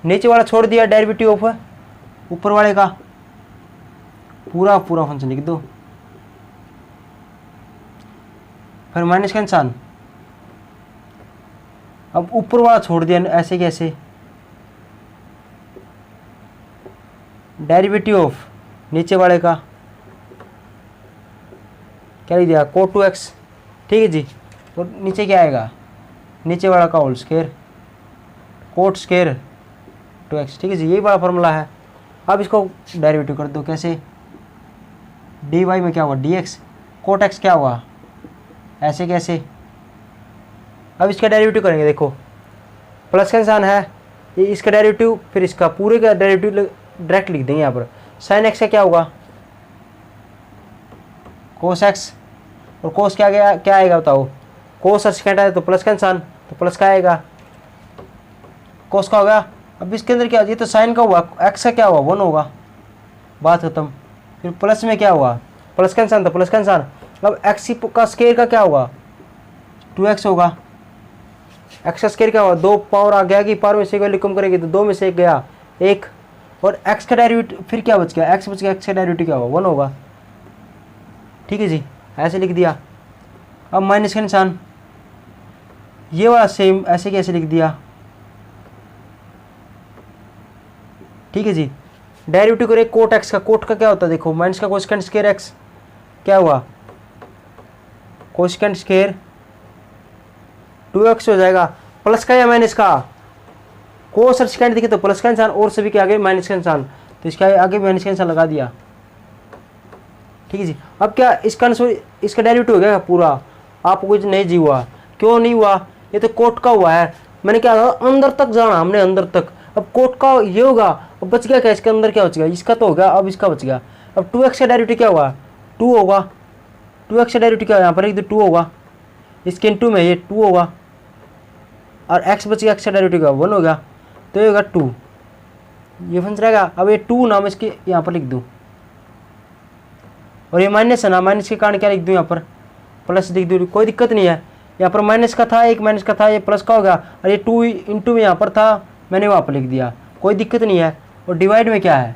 नीचे वाला छोड़ दिया, डेरिवेटिव ऑफ ऊपर वाले का, पूरा फंक्शन लिख दो। फिर माइनस का निशान, अब ऊपर वाला छोड़ दिया ऐसे कैसे, डेरिवेटिव ऑफ नीचे वाले का क्या लिख दिया कोट 2x। ठीक है जी, और नीचे क्या आएगा, नीचे वाला का whole square coat square 2x। ठीक है जी, यही बड़ा फॉर्मूला है। अब इसको डेरिवेटिव कर दो कैसे, dy में क्या हुआ dx, कोट x क्या हुआ ऐसे कैसे। अब इसका डेरिवेटिव करेंगे, देखो प्लस का निशान है, ये इसका डेरिवेटिव, फिर इसका पूरे का डेरिवेटिव डायरेक्ट लिख देंगे यहाँ पर। साइन एक्स का क्या होगा कोस एक्स, और कोस क्या गया क्या आएगा बताओ, कोस और सेकेंड आए तो प्लस का निशान, तो प्लस का आएगा, कोस का होगा। अब इसके अंदर क्या, ये तो साइन का हुआ, एक्स का क्या हुआ 1 होगा, बात खत्म। फिर प्लस में क्या हुआ, प्लस का निशान तो प्लस का निशान। अब एक्स का स्क्वायर का क्या होगा 2x होगा, एक्स का स्क्वायर क्या होगा 2 पावर आ गया कि पावर में से वैल्यू कम करेंगे तो 2 में से 1 गया 1। और एक्स का डेरिवेटिव फिर क्या बच गया, एक्स बच गया, एक्स का डेरिवेटिव क्या होगा 1 होगा। ठीक है जी, ऐसे लिख दिया। अब माइनस का निशान, ये वाला सेम ऐसे कैसे लिख दिया। ठीक है जी, डेरिवेटिव करें कोट एक्स का, कोट का क्या होता है देखो माइनस का कोसेकेंड स्क्वायर एक्स क्या हुआ कोसेकेंट स्क्वायर 2x हो जाएगा, प्लस का या माइनस का, कोस और सेकेंड दिखे तो प्लस का निशान और सभी के आगे माइनस का निशान, तो इसके आगे माइनस का निशान लगा दिया। ठीक है जी। अब क्या इसका इसका डेरिवेटिव हो गया पूरा, आपको कुछ नहीं जी हुआ, क्यों नहीं हुआ, ये तो कोट का हुआ है, मैंने क्या कहा अंदर तक जाना हमने, अंदर तक। अब कोट का ये होगा, अब बच गया क्या इसके अंदर, क्या बच गया, इसका तो हो गया, अब इसका बच गया। अब 2x का डेरिवेटिव क्या हुआ, 2 होगा, 2x का डेरिवेटिव क्या, यहाँ पर एक 2 होगा, इसके इनटू में ये 2 होगा, और x बच गया, x का डेरिवेटिव का 1 हो गया, तो ये होगा 2, ये फंस रहेगा। अब ये 2 नाम इसके यहाँ पर लिख दूँ, और ये माइनस है ना, माइनस के कारण क्या लिख दूँ यहाँ पर, प्लस लिख दूँ, कोई दिक्कत नहीं है। यहाँ पर माइनस का था, एक माइनस का था, ये प्लस का होगा, और ये 2 इंटू में यहाँ पर था, मैंने वहाँ पर लिख दिया, कोई दिक्कत नहीं है। और डिवाइड में क्या है,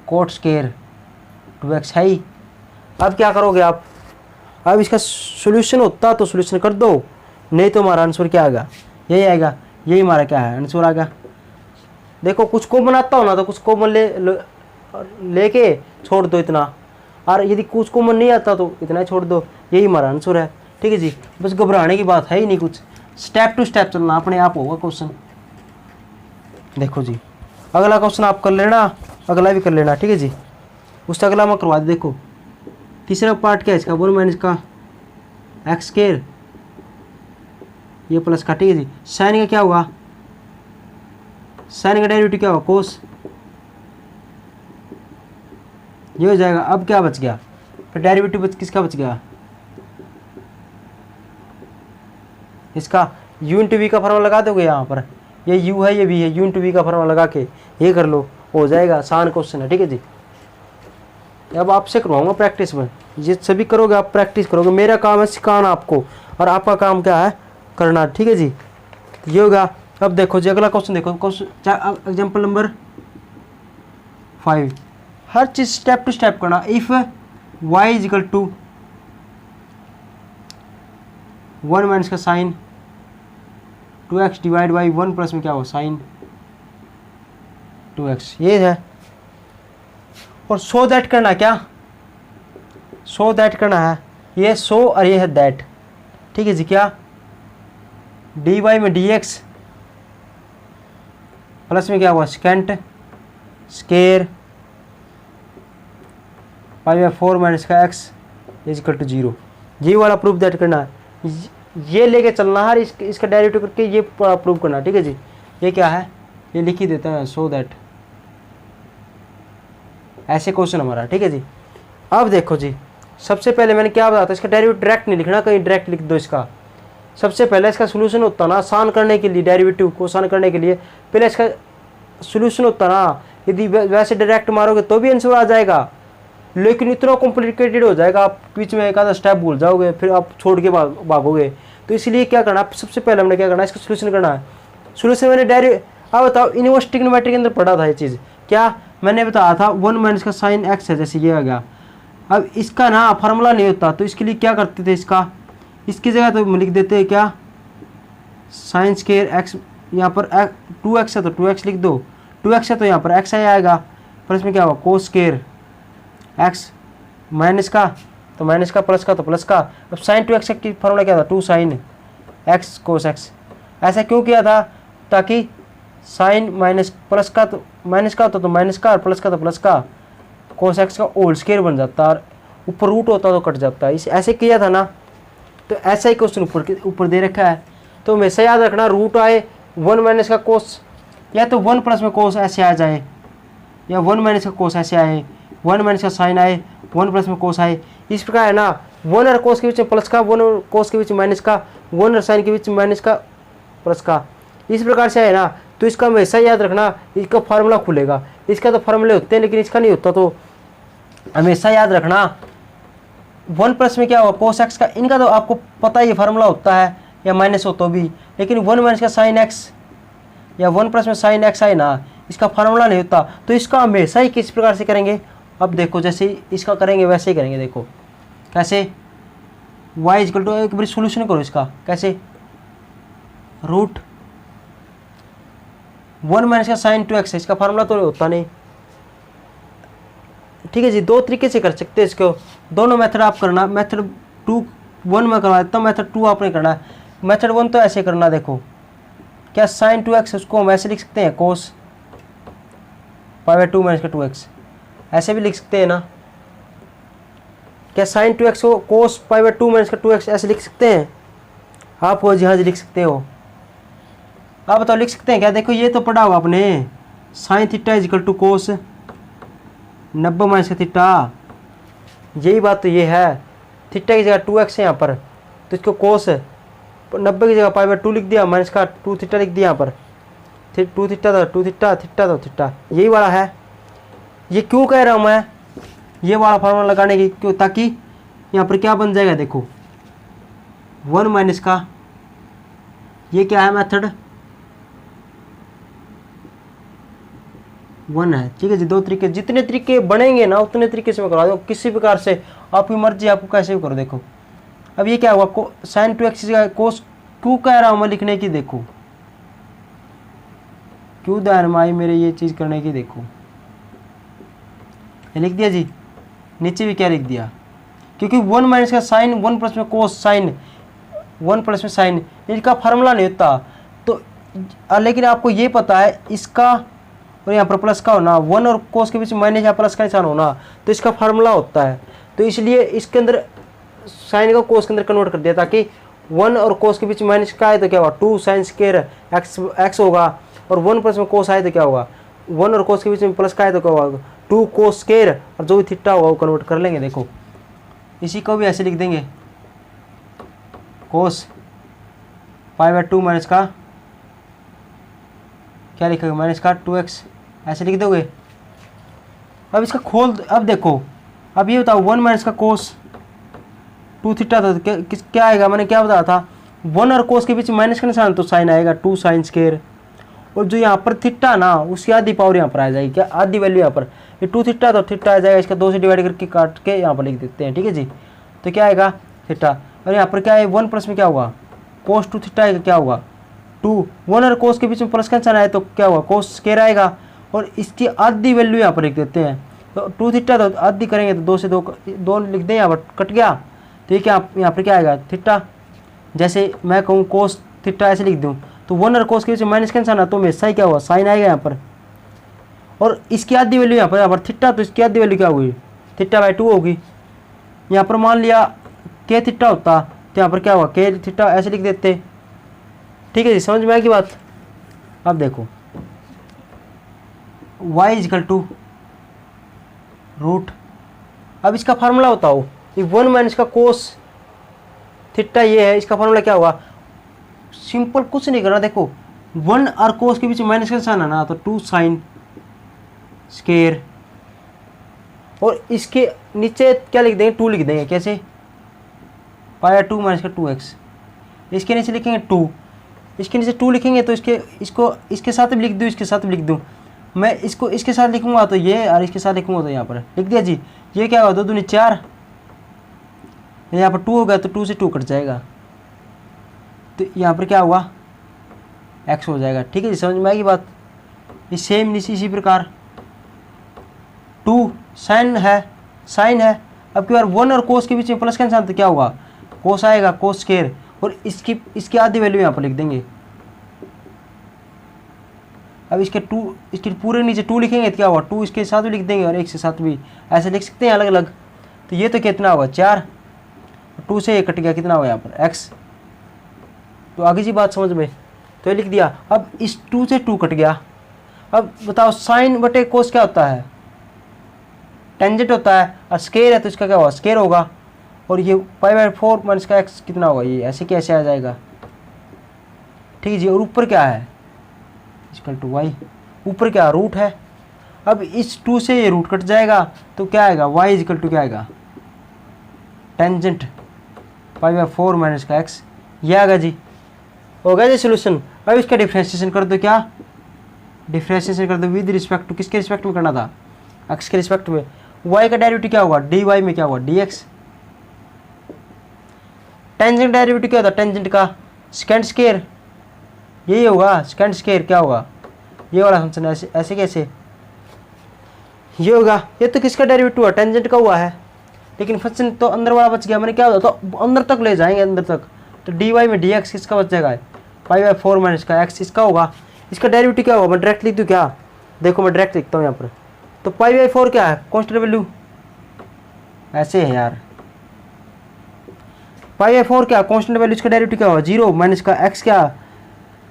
कोट स्क्वायर 2x है ही। अब क्या करोगे आप, अब इसका सोल्यूशन होता तो सोल्यूशन कर दो, नहीं तो हमारा आंसर क्या आएगा, यही आएगा, यही हमारा क्या है आंसर आ गया। देखो कुछ को बनाता हो ना तो कुछ को लेके छोड़ दो इतना, और यदि कुछ को मन नहीं आता तो इतना छोड़ दो, यही हमारा आंसर है। ठीक है जी, बस घबराने की बात है ही नहीं, कुछ स्टेप टू स्टेप चलना, अपने आप होगा क्वेश्चन। देखो जी, अगला क्वेश्चन आप कर लेना, अगला भी कर लेना। ठीक है जी, उससे अगला मैं करवा दे। देखो तीसरा पार्ट क्या है इसका, 1 माइनस का एक्स स्क्वायर, ये प्लस का। ठीक है जी, साइन का क्या हुआ, साइन का डेरिवेटिव क्या हुआ, कोस, ये हो जाएगा। अब क्या बच गया, फिर डेरिवेटिव किसका बच गया, इसका u इंटू वी का फॉर्मूला लगा दोगे यहाँ पर, ये u है ये v है, u इंटू वी का फॉर्मूला लगा के ये कर लो, हो जाएगा, आसान क्वेश्चन है। ठीक है जी, अब आपसे करवाऊंगा प्रैक्टिस में, ये सभी करोगे आप, प्रैक्टिस करोगे, मेरा काम है सिखाना आपको, और आपका काम क्या है करना। ठीक है जी, ये होगा। अब देखो जी अगला क्वेश्चन, देखो क्वेश्चन एग्जाम्पल नंबर 5, हर चीज स्टेप टू स्टेप करना। If y is equal to 1 minus का sine 2x divide by 1 plus में क्या हो साइन 2x, ये है। और सो दैट करना, क्या सो दैट करना है, ये सो और ये है दैट। ठीक है जी, क्या dy में dx प्लस में क्या हुआ secant square pi by 4 minus का x इज इक्वल टू 0, ये वाला प्रूफ दैट करना है, ये लेके चलना है, इसका डेरिवेटिव करके ये प्रूव करना। ठीक है जी, ये क्या है, ये लिख ही देता है सो दैट, ऐसे क्वेश्चन हमारा। ठीक है जी, अब देखो जी, सबसे पहले मैंने क्या बताया था, इसका डेरिवेटिव डायरेक्ट नहीं लिखना, कहीं डायरेक्ट लिख दो इसका। सबसे पहले इसका सोल्यूशन होता ना, आसान करने के लिए, डेरिवेटिव को आसान करने के लिए पहले इसका सोल्यूशन होता ना, यदि वैसे डायरेक्ट मारोगे तो भी आंसर आ जाएगा, लेकिन इतना कॉम्प्लिकेटेड हो जाएगा, आप बीच में एक आधा स्टेप भूल जाओगे, फिर आप छोड़ के भागोगे। तो इसलिए क्या करना, सबसे पहले हमने क्या करना, इसका सोल्यूशन करना है। सोल्यूशन मैंने अब बताओ यूनिवर्सिटी ट्रिग्नोमेट्री के अंदर पढ़ा था ये चीज़, क्या मैंने बताया था 1 माइनस का साइन एक्स है, जैसे ये आ गया। अब इसका ना फार्मूला नहीं होता, तो इसके लिए क्या करते थे, इसकी जगह तो लिख देते हैं क्या साइन स्क्वायर एक्स, यहाँ पर 2x है तो 2x लिख दो, 2x है तो यहाँ पर x आएगा, प्लस में क्या होगा कोस स्क्वायर एक्स, माइनस का तो माइनस का, प्लस का तो प्लस का। अब साइन 2x की फार्मूला क्या था, 2 साइन एक्स कोस एक्स। ऐसा क्यों किया था, ताकि साइन माइनस प्लस का तो माइनस का होता तो माइनस का, और प्लस का तो प्लस का, कोस एक्स का होल स्क्वायर बन जाता, और ऊपर रूट होता तो कट जाता। इस ऐसे किया था ना, तो ऐसा ही क्वेश्चन ऊपर दे रखा है, तो हमेशा याद रखना, रूट आए 1 माइनस का कोस, या तो 1 प्लस में कोस ऐसे आ जाए, या 1 माइनस का कोस ऐसे आए, 1 माइनस का साइन आए, 1 प्लस में कोस आए, इस प्रकार है ना। 1 और कोस के बीच में प्लस का, 1 और कोस के बीच में माइनस का, 1 और साइन के बीच में माइनस का प्लस का, इस प्रकार से है ना। तो इसका हमेशा याद रखना, इसका फार्मूला खुलेगा, इसका तो फार्मूले होते हैं लेकिन इसका नहीं होता, तो हमेशा याद रखना 1 प्लस में क्या होगा कोस एक्स का, इनका तो आपको पता ही फार्मूला होता है, या माइनस हो तो भी, लेकिन 1 माइनस का साइन एक्स या 1 प्लस में साइन एक्स आए ना, इसका फार्मूला नहीं होता, तो इसका हमेशा ही किस प्रकार से करेंगे। अब देखो जैसे इसका करेंगे वैसे ही करेंगे, देखो कैसे y इक्वल टू, एक बार सोल्यूशन करो इसका, कैसे रूट 1 माइनस का साइन 2x है, इसका फार्मूला तो होता नहीं, ठीक है जी, दो तरीके से कर सकते हैं इसको, दोनों मेथड आप करना। मेथड 1 में करवा देता हूँ, मेथड 2 आपने करना है। मेथड 1 तो ऐसे करना, देखो क्या sin 2x उसको हम ऐसे लिख सकते हैं cos π/2 माइनस का 2x, ऐसे भी लिख सकते हैं ना। क्या sin 2x को cos π/2 माइनस का 2x ऐसे लिख सकते हैं आप? हो जी, हाँ जी लिख सकते हो। आप बताओ लिख सकते हैं क्या? देखो ये तो पढ़ा होगा आपने, sine theta is equal to cos 90 minus का थीटा, यही बात तो ये है। थीटा की जगह 2x है यहाँ पर, तो इसको कोस 90 की जगह π/2 लिख दिया, माइनस का 2 थीटा लिख दिया यहाँ पर। 2 थीटा था 2 थीटा, थीटा था थीटा, यही वाला है। ये क्यों कह रहा हूँ मैं ये वाला फार्मूला लगाने की? क्यों? ताकि यहाँ पर क्या बन जाएगा, देखो 1 माइनस का, ये क्या है मेथड 1 है। ठीक है जी, दो तरीके, जितने तरीके बनेंगे ना उतने तरीके से मैं करवा दूँ, किसी प्रकार से आपकी मर्जी, आपको कैसे भी करो। देखो अब ये क्या हुआ, साइन 2x कोस, क्यों कह रहा हूँ मैं लिखने की, देखो क्यों ध्यान में आई मेरे ये चीज़ करने की। देखो ये लिख दिया जी, नीचे भी क्या लिख दिया, क्योंकि 1 माइनस का साइन, 1 प्लस में कोस साइन, 1 प्लस में साइन, इनका फार्मूला नहीं होता। तो लेकिन आपको ये पता है इसका और यहाँ पर प्लस का होना, 1 और कोस के बीच माइनस या प्लस का निशान होना, तो इसका फार्मूला होता है। तो इसलिए इसके अंदर साइन को कोस के अंदर कन्वर्ट कर दिया, ताकि 1 और कोस के बीच माइनस का है तो क्या होगा 2 साइन स्क्वायर एक्स होगा, और 1 प्लस में कोस आए तो क्या होगा 1 और कोस के बीच में प्लस का है तो क्या होगा 2 कोस स्क्वायर, और जो भी थीटा होगा वो कन्वर्ट कर लेंगे। देखो इसी को भी ऐसे लिख देंगे, कोस π/2 माइनस का क्या लिखोगे, माइनस का 2x, ऐसे लिख दोगे। अब इसका खोल, अब देखो अब ये बताओ 1 माइनस का कोस 2 थीटा था, क्या आएगा, मैंने क्या बताया था 1 और कोस के बीच माइनस का निशान तो साइन आएगा 2 साइन स्क्वायर, और जो यहाँ पर थीटा ना उसकी आधी पावर यहाँ पर आ जाएगी, क्या आधी वैल्यू यहाँ पर, ये 2 थीटा तो थीटा आ जाएगा, इसका 2 से डिवाइड करके काट के यहाँ पर लिख देते हैं। ठीक है जी, तो क्या आएगा थीटा, और यहाँ पर क्या है 1 प्लस में क्या होगा कोस 2 थीटा आएगा, क्या होगा 2, 1 और कोस के बीच में प्लस का निशान आए तो क्या होगा कोस स्क्वायर आएगा, और इसकी आधी वैल्यू यहाँ पर लिख देते हैं। तो 2 थीटा तो आधी करेंगे तो 2 से 2 लिख दें, यहाँ पर कट गया, तो ये क्या यहाँ पर क्या आएगा थीटा। जैसे मैं कहूँ कोस थीटा ऐसे लिख दूँ, तो 1 और कोस के बीच में माइनस का निशान, तो हमेशा ही क्या हुआ साइन आएगा यहाँ पर, और इसकी आधी वैल्यू यहाँ पर थीटा, तो इसकी आधी वैल्यू क्या हुई θ/2 होगी। यहाँ पर मान लिया के थीटा होता तो यहाँ पर क्या हुआ के थीटा ऐसे लिख देते। ठीक है जी, समझ में आएगी बात। अब देखो y इजकल टू रूट, अब इसका फार्मूला बताओ, ये 1 माइनस का कोस थीटा ये है, इसका फार्मूला क्या होगा, सिंपल कुछ नहीं करना। देखो 1 और कोस के बीच माइनस का निशान है ना, तो 2 साइन स्क्वायर, और इसके नीचे क्या लिख देंगे 2 लिख देंगे, कैसे π/2 माइनस का 2x, इसके नीचे लिखेंगे 2, इसके नीचे 2 लिखेंगे तो इसको इसके साथ भी लिख दूँ, इसके साथ भी लिख दूँ, मैं इसको इसके साथ लिखूंगा तो ये, और इसके साथ लिखूंगा तो यहाँ पर लिख दिया जी। ये क्या होगा 2 दूनी 4, यहाँ पर 2 होगा तो 2 से 2 कट जाएगा, तो यहाँ पर क्या हुआ x हो जाएगा। ठीक है जी, समझ में आएगी बात। ये सेम इसी प्रकार 2 साइन है, अब की बार 1 और कोस के बीच में प्लस का निशान तो क्या होगा कोस आएगा कोस स्क्वायर, और इसकी आधी वैल्यू यहाँ पर लिख देंगे। अब इसके पूरे नीचे 2 लिखेंगे तो क्या होगा 2 इसके साथ भी लिख देंगे और 1 से साथ भी ऐसे लिख सकते हैं अलग अलग। तो ये तो कितना होगा 4, 2 से 1 कट गया, कितना होगा यहाँ पर x। तो आगे जी बात समझ में, तो ये लिख दिया। अब इस 2 से 2 कट गया, अब बताओ साइन बटे कोस क्या होता है टेंजेंट होता है, और स्क्वायर है तो इसका क्या होगा स्क्वायर होगा, और ये π/4 माइनस का x कितना होगा, ये ऐसे कैसे आ जाएगा। ठीक है जी, और ऊपर क्या है इक्वल टू y, ऊपर क्या रूट है। अब इस 2 से ये रूट कट जाएगा तो क्या आएगा y इक्वल टू क्या आएगा टेंजेंट π/4 माइनस का x, ये आएगा जी। हो गया जी सोल्यूशन। अब इसका डिफ्रेंशिएशन कर दो, क्या डिफ्रेंशिएशन कर दो विद रिस्पेक्ट टू, किसके रिस्पेक्ट में करना था x के रिस्पेक्ट में। y का डेरिवेटिव क्या होगा dy में क्या होगा dx। टेंजेंट डेरिवेटिव क्या होता है टेंजेंट का सेकंड स्क्वायर, यही होगा सेकंड स्क्वायर, क्या होगा ये वाला फंक्शन। ऐसे कैसे, ये होगा, ये तो किसका डेरिवेटिव हुआ, टेंजेंट का हुआ है, लेकिन फंक्शन तो अंदर वाला बच गया। मैंने क्या होता तो अंदर तक ले जाएंगे, अंदर तक, तो डी वाई में डी एक्स किसका बच जाएगा, पाई बाई 4 माइनस का एक्स इसका होगा। इसका डेरिवेटिव क्या होगा, मैं डायरेक्ट लिख दूँ क्या, देखो मैं डायरेक्ट लिखता हूँ यहाँ पर। तो पाई बाई 4 क्या है, कॉन्स्टेंट वैल्यू, ऐसे है यार, पाई बाई 4 क्या कॉन्स्टेंट वैल्यू, इसका डेरिवेटिव क्या होगा 0 माइनस का एक्स, क्या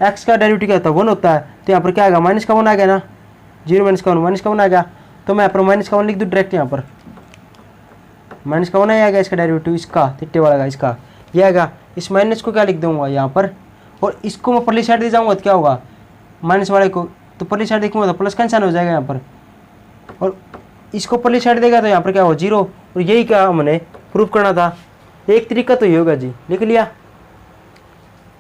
एक्स का डेरिवेटिव क्या होता है 1 होता है, तो यहाँ पर क्या आएगा माइनस का 1 आ गया ना, 0 माइनस का 1 माइनस का 1 आ गया। तो मैं यहाँ पर माइनस का 1 लिख दूँ डायरेक्ट, यहाँ पर माइनस का 1 आ गया इसका डेरिवेटिव, इसका थीटा वाला का, इसका ये आएगा। इस माइनस को क्या लिख दूंगा यहाँ पर, और इसको मैं परली साइड दे जाऊँगा तो क्या होगा माइनस वाले को, तो परली साइड देखूंगा तो प्लस का निशान हो जाएगा यहाँ पर, और इसको परली साइड देगा तो यहाँ पर क्या होगा 0। और यही क्या हमने प्रूफ करना था, एक तरीका तो ये होगा जी, लिख लिया।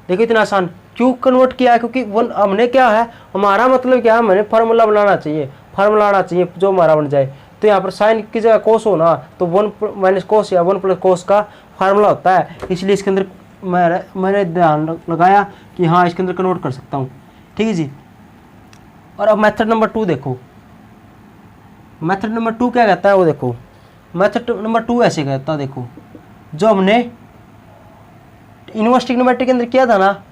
देखो इतना आसान क्यों कन्वर्ट किया है, क्योंकि वन हमने क्या है, हमारा मतलब क्या है, हमने फार्मूला बनाना चाहिए, फार्मूला आना चाहिए जो हमारा बन जाए। तो यहाँ पर साइन की जगह कोस हो ना, तो 1 माइनस कोस या 1 प्लस कोस का फार्मूला होता है, इसलिए इसके अंदर मैंने ध्यान लगाया कि हाँ इसके अंदर कन्वर्ट कर सकता हूँ। ठीक है जी। और अब मेथड नंबर 2 देखो, मेथड नंबर 2 क्या कहता है वो देखो, मेथड नंबर 2 ऐसे कहता है, देखो जो हमने इनवर्स ट्रिग्नोमेट्री के अंदर किया था ना,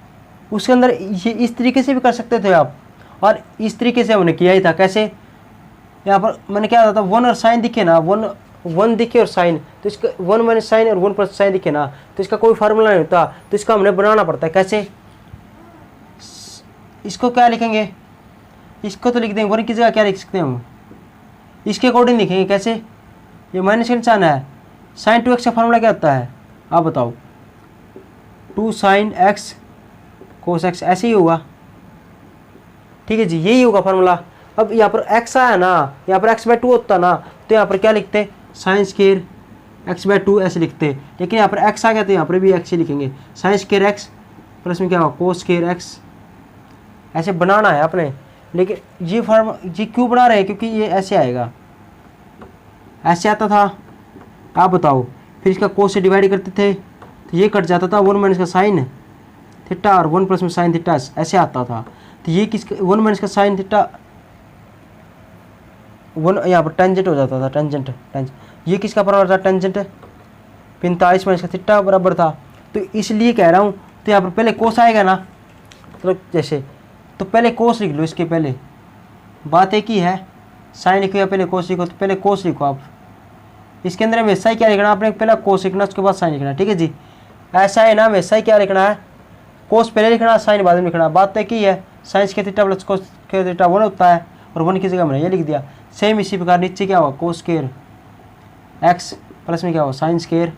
उसके अंदर ये इस तरीके से भी कर सकते थे आप, और इस तरीके से हमने किया ही था। कैसे, यहाँ पर मैंने क्या था 1 और साइन दिखे ना, 1 दिखे और साइन, तो इसका 1 माइनस साइन और 1 प्लस साइन दिखे ना, तो इसका कोई फार्मूला नहीं होता, तो इसका हमने बनाना पड़ता है। कैसे, इसको क्या लिखेंगे, इसको तो लिख देंगे 1 की जगह क्या लिख सकते हैं हम, इसके अकॉर्डिंग लिखेंगे। कैसे, ये माइनस का निशान है, साइन 2x का फार्मूला क्या होता है आप बताओ, 2 साइन x कोस x, ऐसे ही होगा। ठीक है जी, यही होगा फार्मूला। अब यहाँ पर x आया ना, यहाँ पर x/2 होता ना, तो यहाँ पर क्या लिखते साइन स्क्वायर x/2 ऐसे लिखते, लेकिन यहाँ पर x आ गया तो यहाँ पर भी x ही लिखेंगे, साइन स्क्वायर x प्लस में क्या होगा कोस स्क्वायर x, ऐसे बनाना है आपने। लेकिन ये क्यों बना रहे हैं, क्योंकि ये ऐसे आएगा, ऐसे आता था, आप बताओ। फिर इसका कोस से डिवाइड करते थे तो ये कट जाता था, 1 माइनस का साइन थीटा और 1 प्लस में साइन थीटा ऐसे आता था। तो ये किसका 1 माइनस का साइन थीटा 1 यहाँ पर टेंजेंट हो जाता था, टेंजेंट ये किसका बराबर था, टेंजेंट 45 माइनस का थीटा बराबर था। तो इसलिए कह रहा हूँ, तो यहाँ पर पहले कोस आएगा ना, तो जैसे तो पहले कोस लिख लो, इसके पहले बात एक ही है, साइन लिखो या पहले कोस लिखो, तो पहले कोस लिखो आप। इसके अंदर हमेशा ही क्या लिखना आपने, पहले कोस लिखना उसके बाद साइन लिखना। ठीक है जी, ऐसा है ना, हमेशा ही क्या लिखना है, कोस पहले लिखना साइन बाद में लिखना, बात तो एक ही है। साइंस के थीटा प्लस कोस के थीटा 1 होता है, और 1 की जगह मैंने ये लिख दिया। सेम इसी प्रकार नीचे क्या होगा, कोस स्क्वायर एक्स प्लस में क्या होगा साइन स्क्वायर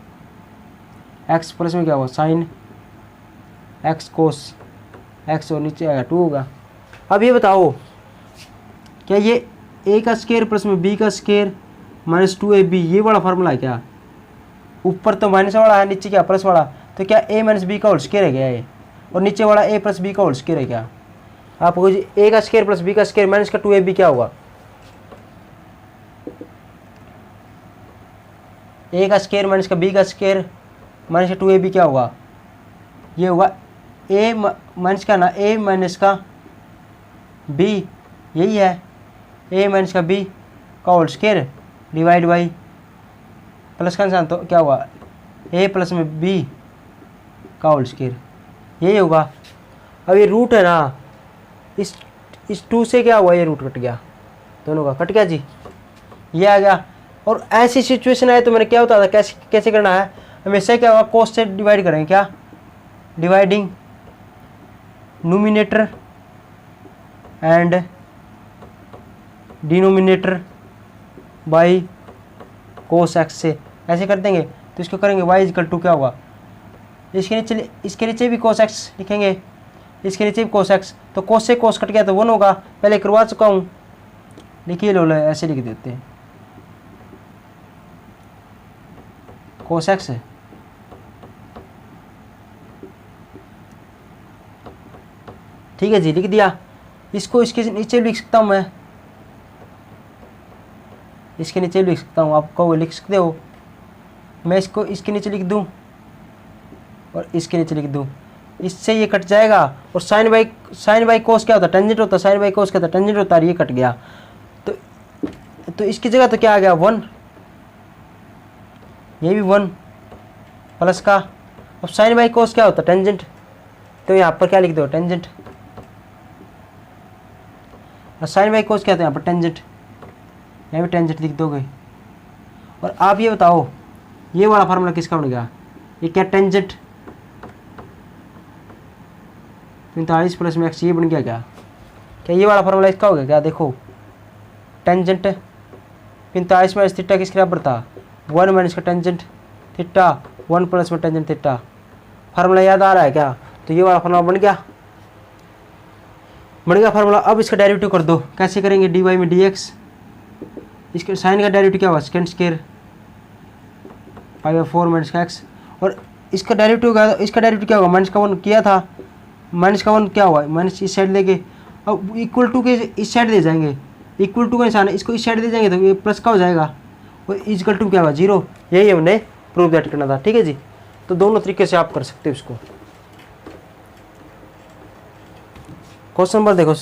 एक्स प्लस में क्या होगा साइन एक्स कोस एक्स, और नीचे आएगा 2 होगा। अब ये बताओ, क्या ये a का स्क्वायर प्लस में b का स्क्वायर माइनस 2ab ये वाला फार्मूला है क्या, ऊपर तो माइनस वाला है, नीचे क्या प्लस वाला, तो क्या a माइनस बी का होल स्क्वायर है क्या ये, और नीचे वाला a प्लस बी का होल स्क्वायर है क्या। आपको a का स्क्वायर प्लस b का स्क्वायर माइनस का 2ab क्या होगा, a का स्क्वायर माइनस का b का स्क्वायर माइनस का 2ab क्या होगा, ये होगा a माइनस का ना a माइनस का b, यही है a माइनस का b का whole square divide by plus का निशान, तो क्या होगा a प्लस में b का होल स्क्वायर, यही होगा। अब ये रूट है ना, इस 2 से क्या हुआ, ये रूट कट गया, दोनों का कट गया जी, ये आ गया। और ऐसी सिचुएशन आए तो मैंने क्या होता था, कैसे करना है, हमेशा क्या होगा कोस से डिवाइड करेंगे, क्या dividing nominator and denominator by cos x से, ऐसे कर देंगे। तो इसको करेंगे y इक्वल टू क्या होगा, इसके नीचे भी कोस एक्स लिखेंगे, इसके नीचे भी कोस एक्स, तो कोस से कोस कट गया तो 1 होगा, पहले करवा चुका हूँ, लिखिए लो ऐसे लिख देते हैं कोस एक्स है। ठीक है जी, लिख दिया। इसको इसके नीचे लिख सकता हूँ मैं, इसके नीचे लिख सकता हूँ, आप कहो लिख सकते हो, मैं इसको इसके नीचे लिख दूँ और इसके नीचे लिख दूँ, इससे ये कट जाएगा। और साइन बाई कोस क्या होता है, टेंजेंट होता है, साइन बाई कोस क्या होता है टेंजेंट होता है, ये कट गया। तो इसकी जगह तो क्या आ गया 1, ये भी 1 प्लस का। अब साइन बाई कोस क्या होता है टेंजेंट, तो यहाँ पर क्या लिख दो टेंजेंट। और साइन बाई कोस क्या होता है यहाँ पर टेंजेंट, यहाँ भी टेंजेंट लिख दोगे। और आप ये बताओ ये वाला फार्मूला किसका बन गया, ये क्या टेंजेंट 45 प्लस में एक्स ये बन गया क्या ये वाला फार्मूला इसका हो गया क्या। देखो टेंजेंट 45 माइनस थीटा किसके बराबर था 1 माइनस का टेंजेंट थीटा 1 प्लस में टेंजेंट थीटा। फार्मूला याद आ रहा है क्या, तो ये वाला फार्मूला बन गया फार्मूला। अब इसका डेरिवेटिव कर दो, कैसे करेंगे, dy में dx, इसके साइन का डेरिवेटिव क्या हुआ second square pi by 4 minus का x, और इसका डेरिवेटिव क्या होगा माइनस का 1 किया था, माइनस का 1 क्या हुआ माइनस इस साइड लेके, अब इक्वल टू के इस साइड ले जाएंगे, इक्वल टू का निशान है इसको इस साइड दे जाएंगे तो ये प्लस का हो जाएगा, और इक्वल टू क्या हुआ 0। यही हमने प्रूफ दैट करना था। ठीक है जी, तो दोनों तरीके से आप कर सकते हो इसको। क्वेश्चन नंबर देखो,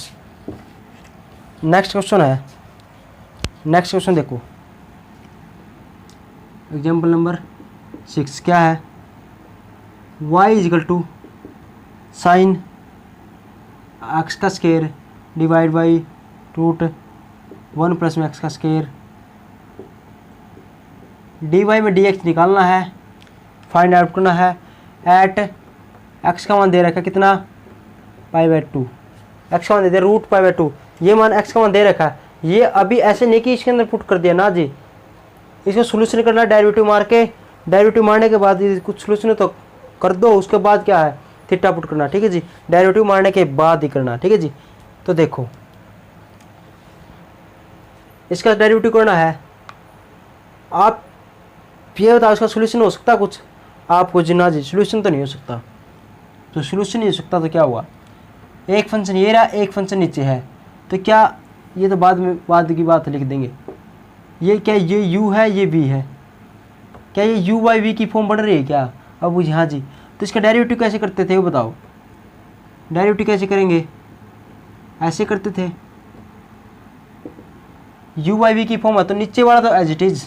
नेक्स्ट क्वेश्चन देखो, एग्जाम्पल नंबर 6 क्या है, y is equal to sine x का square divide by root 1 plus में एक्स का स्केयर, dy में dx निकालना है, फाइंड आउट करना है एट एक्स का मान दे रखा है कितना पाई बाई 2, एक्स का मान दे दिया रूट पाई बाई 2, ये मान एक्स का मान दे रखा है। ये अभी ऐसे नहीं कि इसके अंदर पुट कर दिया ना जी, इसको सोल्यूशन करना है डेरिवेटिव मार के, डेरिवेटिव मारने के बाद कुछ सोल्यूशन तो कर दो, उसके बाद क्या है थीटा पुट करना। ठीक है जी, डेरिवेटिव मारने के बाद ही करना। ठीक है जी, तो देखो इसका डेरिवेटिव करना है, आप ये बताओ इसका सोल्यूशन हो सकता कुछ आपको जी, ना जी सोल्यूशन तो नहीं हो सकता। तो सोल्यूशन नहीं हो सकता तो क्या हुआ, एक फंक्शन ये रहा एक फंक्शन नीचे है, तो क्या ये तो बाद की बात लिख देंगे। ये क्या ये u है ये v है, क्या ये u बाई v की फॉर्म बढ़ रही है क्या, अब बुझे हाँ जी। तो इसका डेरिवेटिव कैसे करते थे वो बताओ, डेरिवेटिव कैसे करेंगे, ऐसे करते थे u बाई v की फॉर्म है तो नीचे वाला तो एज इट इज़,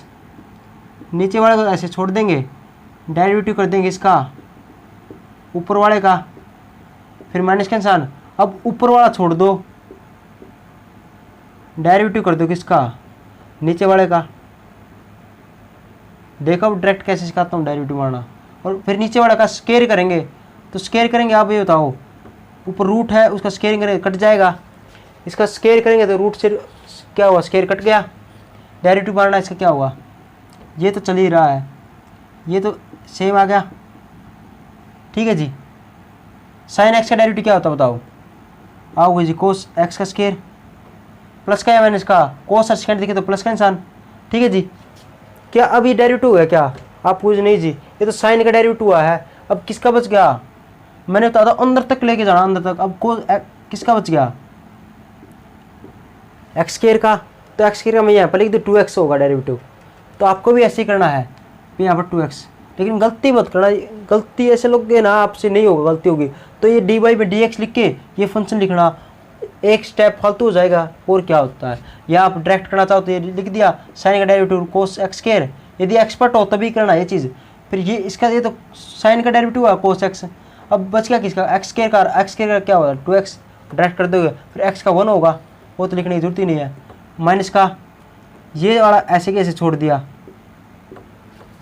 नीचे वाला तो ऐसे छोड़ देंगे, डेरिवेटिव कर देंगे इसका ऊपर वाले का, फिर माइनस का निशान, अब ऊपर वाला छोड़ दो, डेरिवेटिव कर दो किसका नीचे वाले का। देखो अब डायरेक्ट कैसे सिखाता हूँ डेरिवेटिव मारना, और फिर नीचे वाले का स्केयर करेंगे, तो स्केयर करेंगे आप ये बताओ, ऊपर रूट है उसका स्केयरिंग करेंगे कट जाएगा, इसका स्केयर करेंगे तो रूट से क्या हुआ स्केयर कट गया, डेरिवेटिव मारना इसका क्या हुआ, ये तो चल ही रहा है, ये तो सेम आ गया। ठीक है जी, साइन एक्स का डेरिवेटिव क्या होता है बताओ, आओगे जी कोस एक्स का स्केयर प्लस का या माइनस का, कोस सेकंड दिखे तो प्लस का निशान। ठीक है जी, क्या अब ये डेरिवेटिव हुआ क्या, आप पूछ नहीं जी, ये तो साइन का डेरिवेटिव हुआ है, अब किसका बच गया, मैंने बताया था अंदर तक लेके जाना अंदर तक, अब किसका बच गया एक्स स्केयर का, तो एक्स स्केयर का मैं यहाँ पर लिख दूँ 2x होगा डेरिवेटिव, तो आपको भी ऐसे ही करना है यहाँ पर 2x, लेकिन गलती मत करना, गलती ऐसे लोगे ना आपसे नहीं होगा, गलती होगी तो ये dy में dx लिख के ये फंक्शन लिखना, एक स्टेप फालतू हो जाएगा और क्या होता है। या आप डायरेक्ट करना चाहो तो ये लिख दिया साइन का डेरिवेटिव कोस एक्स स्क्वायर, यदि एक्सपर्ट हो तभी करना ये चीज़, फिर ये इसका ये तो साइन का डेरिवेटिव हुआ कोस एक्स, अब बच गया किसका एक्स स्क्वायर का, एक्स स्क्वायर का क्या होगा 2x, डायरेक्ट कर दोगे फिर x का 1 होगा, वो तो लिखने की जरूरत ही नहीं है, माइनस का ये वाला ऐसे कैसे छोड़ दिया।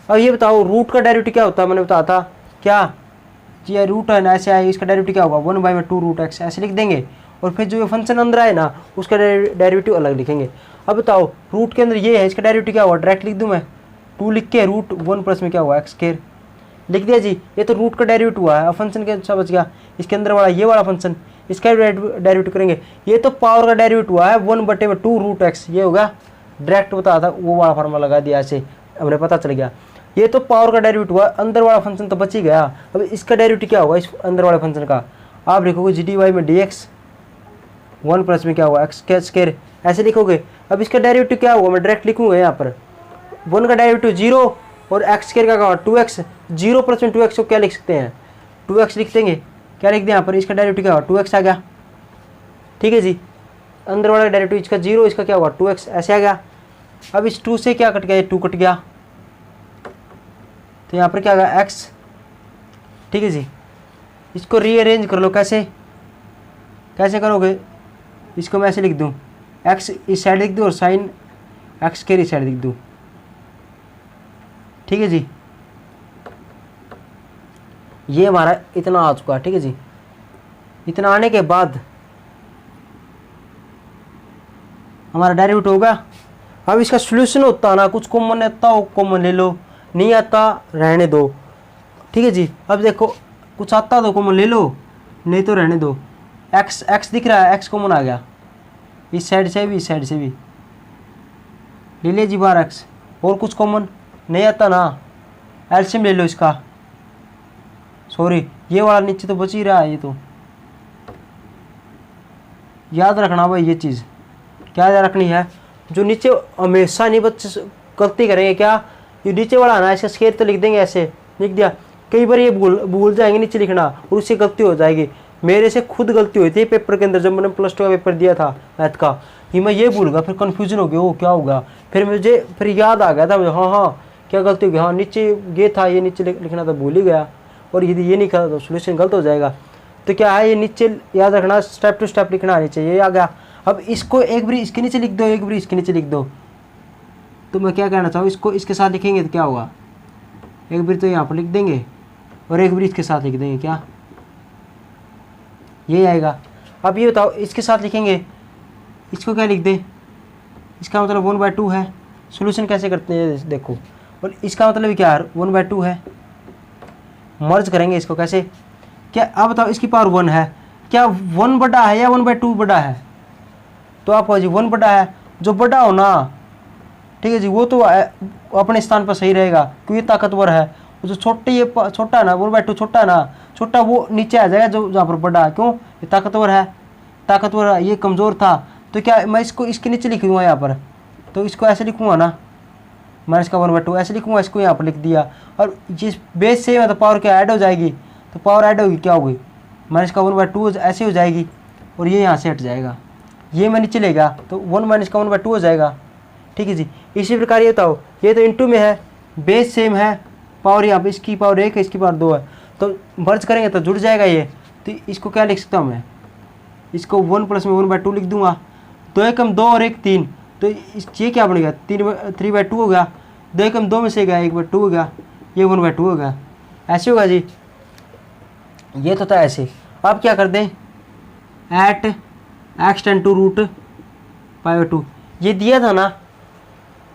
अब ये बताओ रूट का डेरिवेटिव क्या होता है, मैंने बताया था क्या, ये रूट है ना ऐसे आए, इसका डेरिवेटिव क्या होगा 1/2 रूट x ऐसे लिख देंगे, और फिर जो ये फंक्शन अंदर आए ना उसका डेरिवेटिव अलग लिखेंगे। अब बताओ रूट के अंदर ये है, इसका डेरिवेटिव क्या हुआ डायरेक्ट लिख दूँ मैं 2 लिख के रूट 1 प्लस में क्या हुआ एक्स स्क्वायर लिख दिया जी, ये तो रूट का डेरिवेटिव हुआ है। अब फंक्शन के अच्छा बच गया इसके अंदर वाला ये वाला फंक्शन, इसका डेरिवेटिव करेंगे, ये तो पावर का डेरिवेटिव हुआ है 1/2 रूट एक्स, ये होगा डायरेक्ट बताया था वो वाला फार्मूला लगा दिया ऐसे, हमें पता चल गया ये तो पावर का डेरिवेटिव हुआ, अंदर वाला फंक्शन तो बच ही गया। अब इसका डेरिवेटिव क्या होगा इस अंदर वाले फंक्शन का, आप लिखोगे जी dy में dx 1 प्लस में क्या हुआ एक्स स्क्वायर ऐसे लिखोगे। अब इसका डेरिवेटिव क्या होगा मैं डायरेक्ट लिखूंगा यहाँ पर 1 का डेरिवेटिव 0 और एक्स स्क्वायर का 2x, 0 प्लस में 2x को क्या लिख सकते हैं 2x लिख देंगे, क्या लिख दें यहाँ पर, इसका डेरिवेटिव क्या होगा 2x आ गया। ठीक है जी, अंदर वाला डेरिवेटिव इसका 0 इसका क्या होगा 2x ऐसे आ गया। अब इस 2 से क्या कट गया, ये 2 कट गया, तो यहाँ पर क्या आ गया x। ठीक है जी, इसको रीअरेंज कर लो। कैसे कैसे करोगे, इसको मैं ऐसे लिख दूँ, x इस साइड लिख दूँ और साइन x के इस साइड लिख दूँ। ठीक है जी, ये हमारा इतना आ चुका है। ठीक है जी, इतना आने के बाद हमारा डेरिवेटिव होगा। अब इसका सॉल्यूशन होता ना, कुछ कॉमन आता हो कॉमन ले लो, नहीं आता रहने दो। ठीक है जी, अब देखो कुछ आता तो कॉमन ले लो, नहीं तो रहने दो। x x दिख रहा है, x कॉमन आ गया, इस साइड से भी इस साइड से भी ले ले जी बार x। और कुछ कॉमन नहीं आता ना, एलसीएम ले लो इसका। सॉरी, ये वाला नीचे तो बच ही रहा है, ये तो याद रखना भाई। ये चीज़ क्या याद रखनी है, जो नीचे हमेशा नहीं बच्चे गलती करेंगे क्या, ये नीचे वाला ना इसका स्केयर तो लिख देंगे, ऐसे लिख दिया, कई बार ये भूल जाएंगे नीचे लिखना और उससे गलती हो जाएगी। मेरे से खुद गलती हुई थी पेपर के अंदर, जब मैंने +2 का पेपर दिया था मैथ का, कि मैं ये भूल गया, फिर कन्फ्यूजन हो गया, वो क्या होगा, फिर मुझे फिर याद आ गया था मुझे, हाँ हाँ क्या गलती हो गई, हाँ नीचे ये था, ये नीचे लिखना था, भूल ही गया, और यदि ये नहीं करा तो सोल्यूशन गलत हो जाएगा। तो क्या है, ये नीचे याद रखना, स्टेप टू स्टेप लिखना आनी चाहिए। ये आ गया। अब इसको एक बार इसके नीचे लिख दो, एक बार इसके नीचे लिख दो। तो मैं क्या कहना चाहूँ, इसको इसके साथ लिखेंगे तो क्या होगा, एक बार तो यहाँ पर लिख देंगे और एक बार इसके साथ लिख देंगे, क्या ये आएगा। अब ये बताओ, इसके साथ लिखेंगे, इसको क्या लिख दें, इसका मतलब 1/2 है। सोल्यूशन कैसे करते हैं देखो, और इसका मतलब क्या है, 1/2 है। मर्ज करेंगे इसको कैसे, क्या अब बताओ, इसकी पावर 1 है, क्या 1 बड़ा है या 1/2 बड़ा है, तो आप जी 1 बड़ा है, जो बड़ा हो ना, ठीक है जी, वो तो अपने स्थान पर सही रहेगा क्योंकि ताकतवर है। जो छोटे ये छोटा है ना, 1/2 छोटा है ना, छोटा वो नीचे आ जाएगा जो जहाँ पर बड़ा है, क्यों, ये ताकतवर है, ताकतवर है, ये कमज़ोर था। तो क्या मैं इसको इसके नीचे लिख दूँगा यहाँ पर, तो इसको ऐसे लिखूँगा ना, मैं इसका 1/2 ऐसे लिखूँगा, इसको यहाँ पर लिख दिया, और जिस बेस से मतलब पावर क्या ऐड हो जाएगी, तो पावर ऐड होगी, क्या होगी, मैं इसका 1/2 ऐसे हो जाएगी, और ये यहाँ से हट जाएगा, ये मैं नीचे लेगा तो 1 - इसका 1/2 हो जाएगा। ठीक है जी, इसी प्रकार ये बताओ, ये तो इंटू में है, बेस सेम है, पावर यहाँ पर इसकी पावर 1 है, इसकी पावर 2 है, तो मर्ज करेंगे तो जुड़ जाएगा ये। तो इसको क्या लिख सकता हूँ मैं, इसको 1 + में 1/2 लिख दूंगा, 2 एकम 2 और 1 3, तो ये क्या बनेगा, 3/2 हो गया, 2 एकम 2 में से गया 1/2 हो गया, ये 1/2 हो गया, ऐसे होगा जी। ये तो था ऐसे। अब क्या कर दें, एट x टेंड टू √π/2, ये दिया था ना,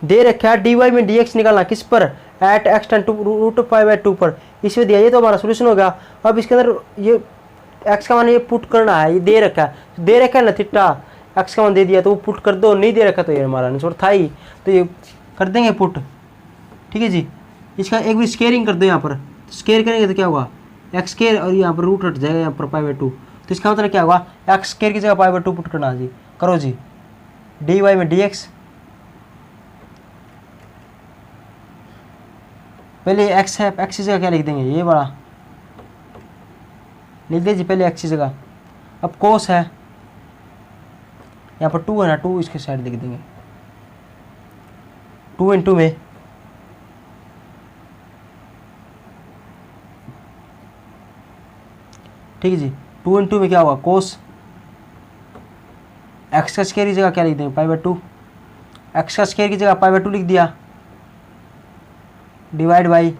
दे रखा है dy में dx निकालना किस पर, एट x टेंड टू √π/2 पर, इसमें दिया, ये तो हमारा सोल्यूशन हो गया। अब इसके अंदर ये x का मान ये पुट करना है, ये दे रखा है ना थीटा, x का मान दे दिया तो वो पुट कर दो, नहीं दे रखा तो ये हमारा आंसर था ही, तो ये कर देंगे पुट। ठीक है जी, इसका एक भी स्केयरिंग कर दो, यहाँ पर स्केयर करेंगे तो क्या होगा, x² और यहाँ पर रूट हट जाएगा, यहाँ पर π/2, तो इसका मतलब क्या होगा, x² की जगह π/2 पुट करना जी, करो जी, dy में dx, पहले x है, x की जगह क्या लिख देंगे, ये बड़ा लिख दे जी पहले x की जगह। अब कोस है, यहाँ पर 2 है ना, 2 इसके साइड लिख देंगे, 2 × में ठीक है जी, 2 × में क्या होगा, कोस, x का स्क्वायर की जगह क्या लिख देंगे, π/2, x का स्क्वायर की जगह π/2 लिख दिया, डिवाइड बाई,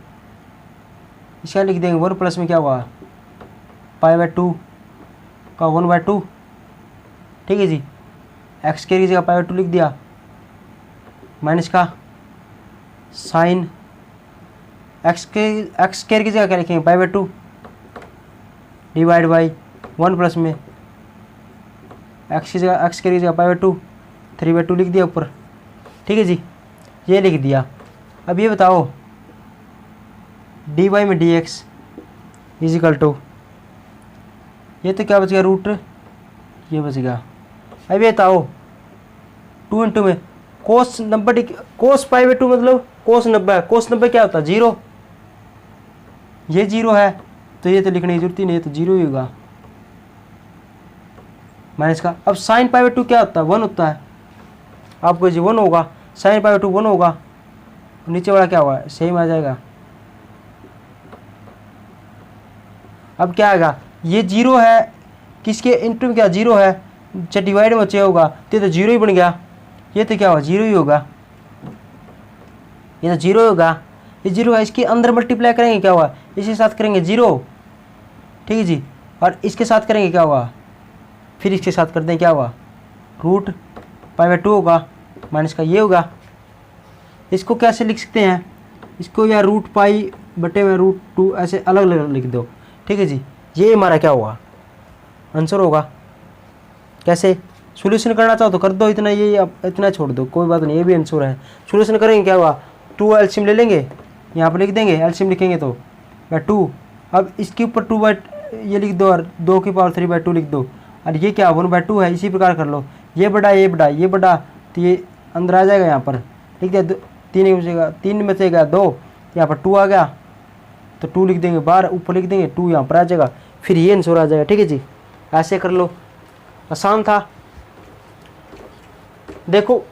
इसका लिख देंगे 1 + में क्या हुआ, π/2 का 1/2, ठीक है जी, x स्क्वायर की जगह π/2 लिख दिया, माइनस का साइन, x स्क्वायर की जगह क्या लिखेंगे, π/2 डिवाइड बाई 1 + में x स्क्वायर की जगह π/2, 3/2 लिख दिया ऊपर। ठीक है जी, ये लिख दिया। अब ये बताओ, dy में dx = ये तो क्या बच गया, रूट, ये बच गया। अब ये बताओ, 2 × में कोस 90, कोस π/2 मतलब कोस 90, कोस 90 क्या होता है, 0, ये 0 है तो ये तो लिखने की जरूरत ही नहीं, तो 0 ही होगा, माइनस का। अब साइन π/2 क्या होता है, 1 होता है, आपको जी 1 होगा, साइन पाई बाई 2 1 होगा, नीचे वाला क्या होगा, सेम आ जाएगा। अब क्या आएगा, ये 0 है, किसके इंटू में क्या 0 है, जब डिवाइड में बचे होगा तो 0 ही बन गया, ये तो क्या होगा 0 ही होगा, ये तो 0 होगा, ये 0 है, इसके अंदर मल्टीप्लाई करेंगे क्या हुआ, इसके साथ करेंगे 0, ठीक है जी, और इसके साथ करेंगे क्या हुआ, फिर इसके साथ करते हैं क्या हुआ, रूट पाई बाई 2 होगा, माइनस का ये होगा। इसको कैसे लिख सकते हैं, इसको या रूट पाई बटे में रूट 2 ऐसे अलग अलग लिख दो, ठीक है जी, ये हमारा क्या होगा आंसर होगा। कैसे सॉल्यूशन करना चाहो तो कर दो, इतना ये इतना छोड़ दो, कोई बात नहीं, ये भी आंसर है। सॉल्यूशन करेंगे क्या हुआ, 2 एलसीएम ले लेंगे, यहाँ पर लिख देंगे, एलसीएम लिखेंगे तो 2, अब इसके ऊपर 2 बाई ये लिख दो और 2 की पावर 3 बाई 2 लिख दो, और ये क्या 1 बाई 2 है, इसी प्रकार कर लो, ये बड़ा ये बड़ा ये बड़ा, तो ये अंदर आ जाएगा, यहाँ पर लिख दिया 3 बचेगा, 3 बचेगा 2, यहाँ पर 2 आ गया तो 2 लिख देंगे बाहर, ऊपर लिख देंगे 2 यहाँ पर आ जाएगा, फिर ये आंसर आ जाएगा, ठीक है जी, ऐसे कर लो, आसान था। देखो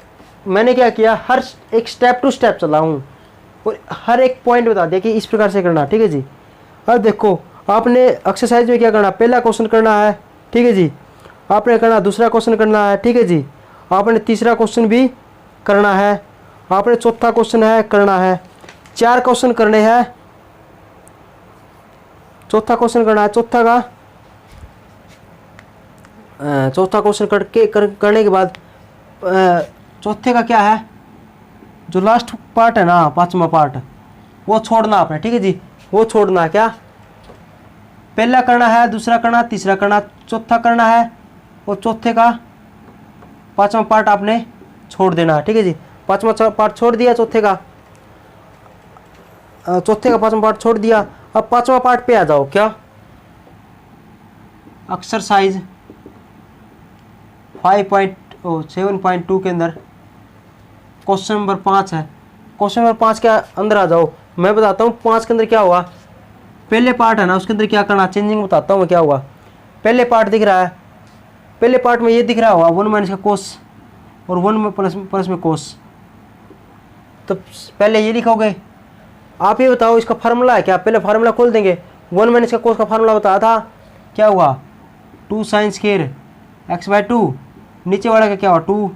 मैंने क्या किया, हर एक स्टेप टू स्टेप चला हूँ और हर एक पॉइंट बता दिया कि इस प्रकार से करना, ठीक है जी। अब देखो आपने एक्सरसाइज में क्या करना, पहला क्वेश्चन करना है, ठीक है जी, आपने करना दूसरा क्वेश्चन करना है, ठीक है जी, आपने तीसरा क्वेश्चन भी करना है, आपने चौथा क्वेश्चन है करना है, 4 क्वेश्चन करने हैं, चौथा क्वेश्चन करना है, चौथा क्वेश्चन करने के बाद चौथे का क्या है, जो लास्ट पार्ट है ना, 5वां पार्ट, वो छोड़ना आपने, ठीक है जी, वो छोड़ना क्या, पहला करना है, दूसरा करना, तीसरा करना, चौथा करना है, और चौथे का 5वां पार्ट आपने छोड़ देना है, ठीक है जी। 5वां पार्ट छोड़ दिया, चौथे का 5वां पार्ट छोड़ दिया। अब 5वां पार्ट पे आ जाओ, क्या एक्सरसाइज 7.2 के अंदर क्वेश्चन नंबर 5 है, क्वेश्चन नंबर 5 के अंदर आ जाओ, मैं बताता हूँ 5 के अंदर क्या हुआ, पहले पार्ट है ना उसके अंदर क्या करना, चेंजिंग बताता हूँ मैं क्या हुआ। पहले पार्ट दिख रहा है, पहले पार्ट में ये दिख रहा होगा 1 माइनस का कोस और 1 प्लस में कोस, तो पहले ये लिखोगे। आप ये बताओ इसका फार्मूला है क्या, पहले फार्मूला खोल देंगे, 1 माइनस का कोस का फार्मूला बताया था, क्या हुआ 2 साइन स्क्वायर एक्स बाई 2, नीचे वाला का क्या हुआ 2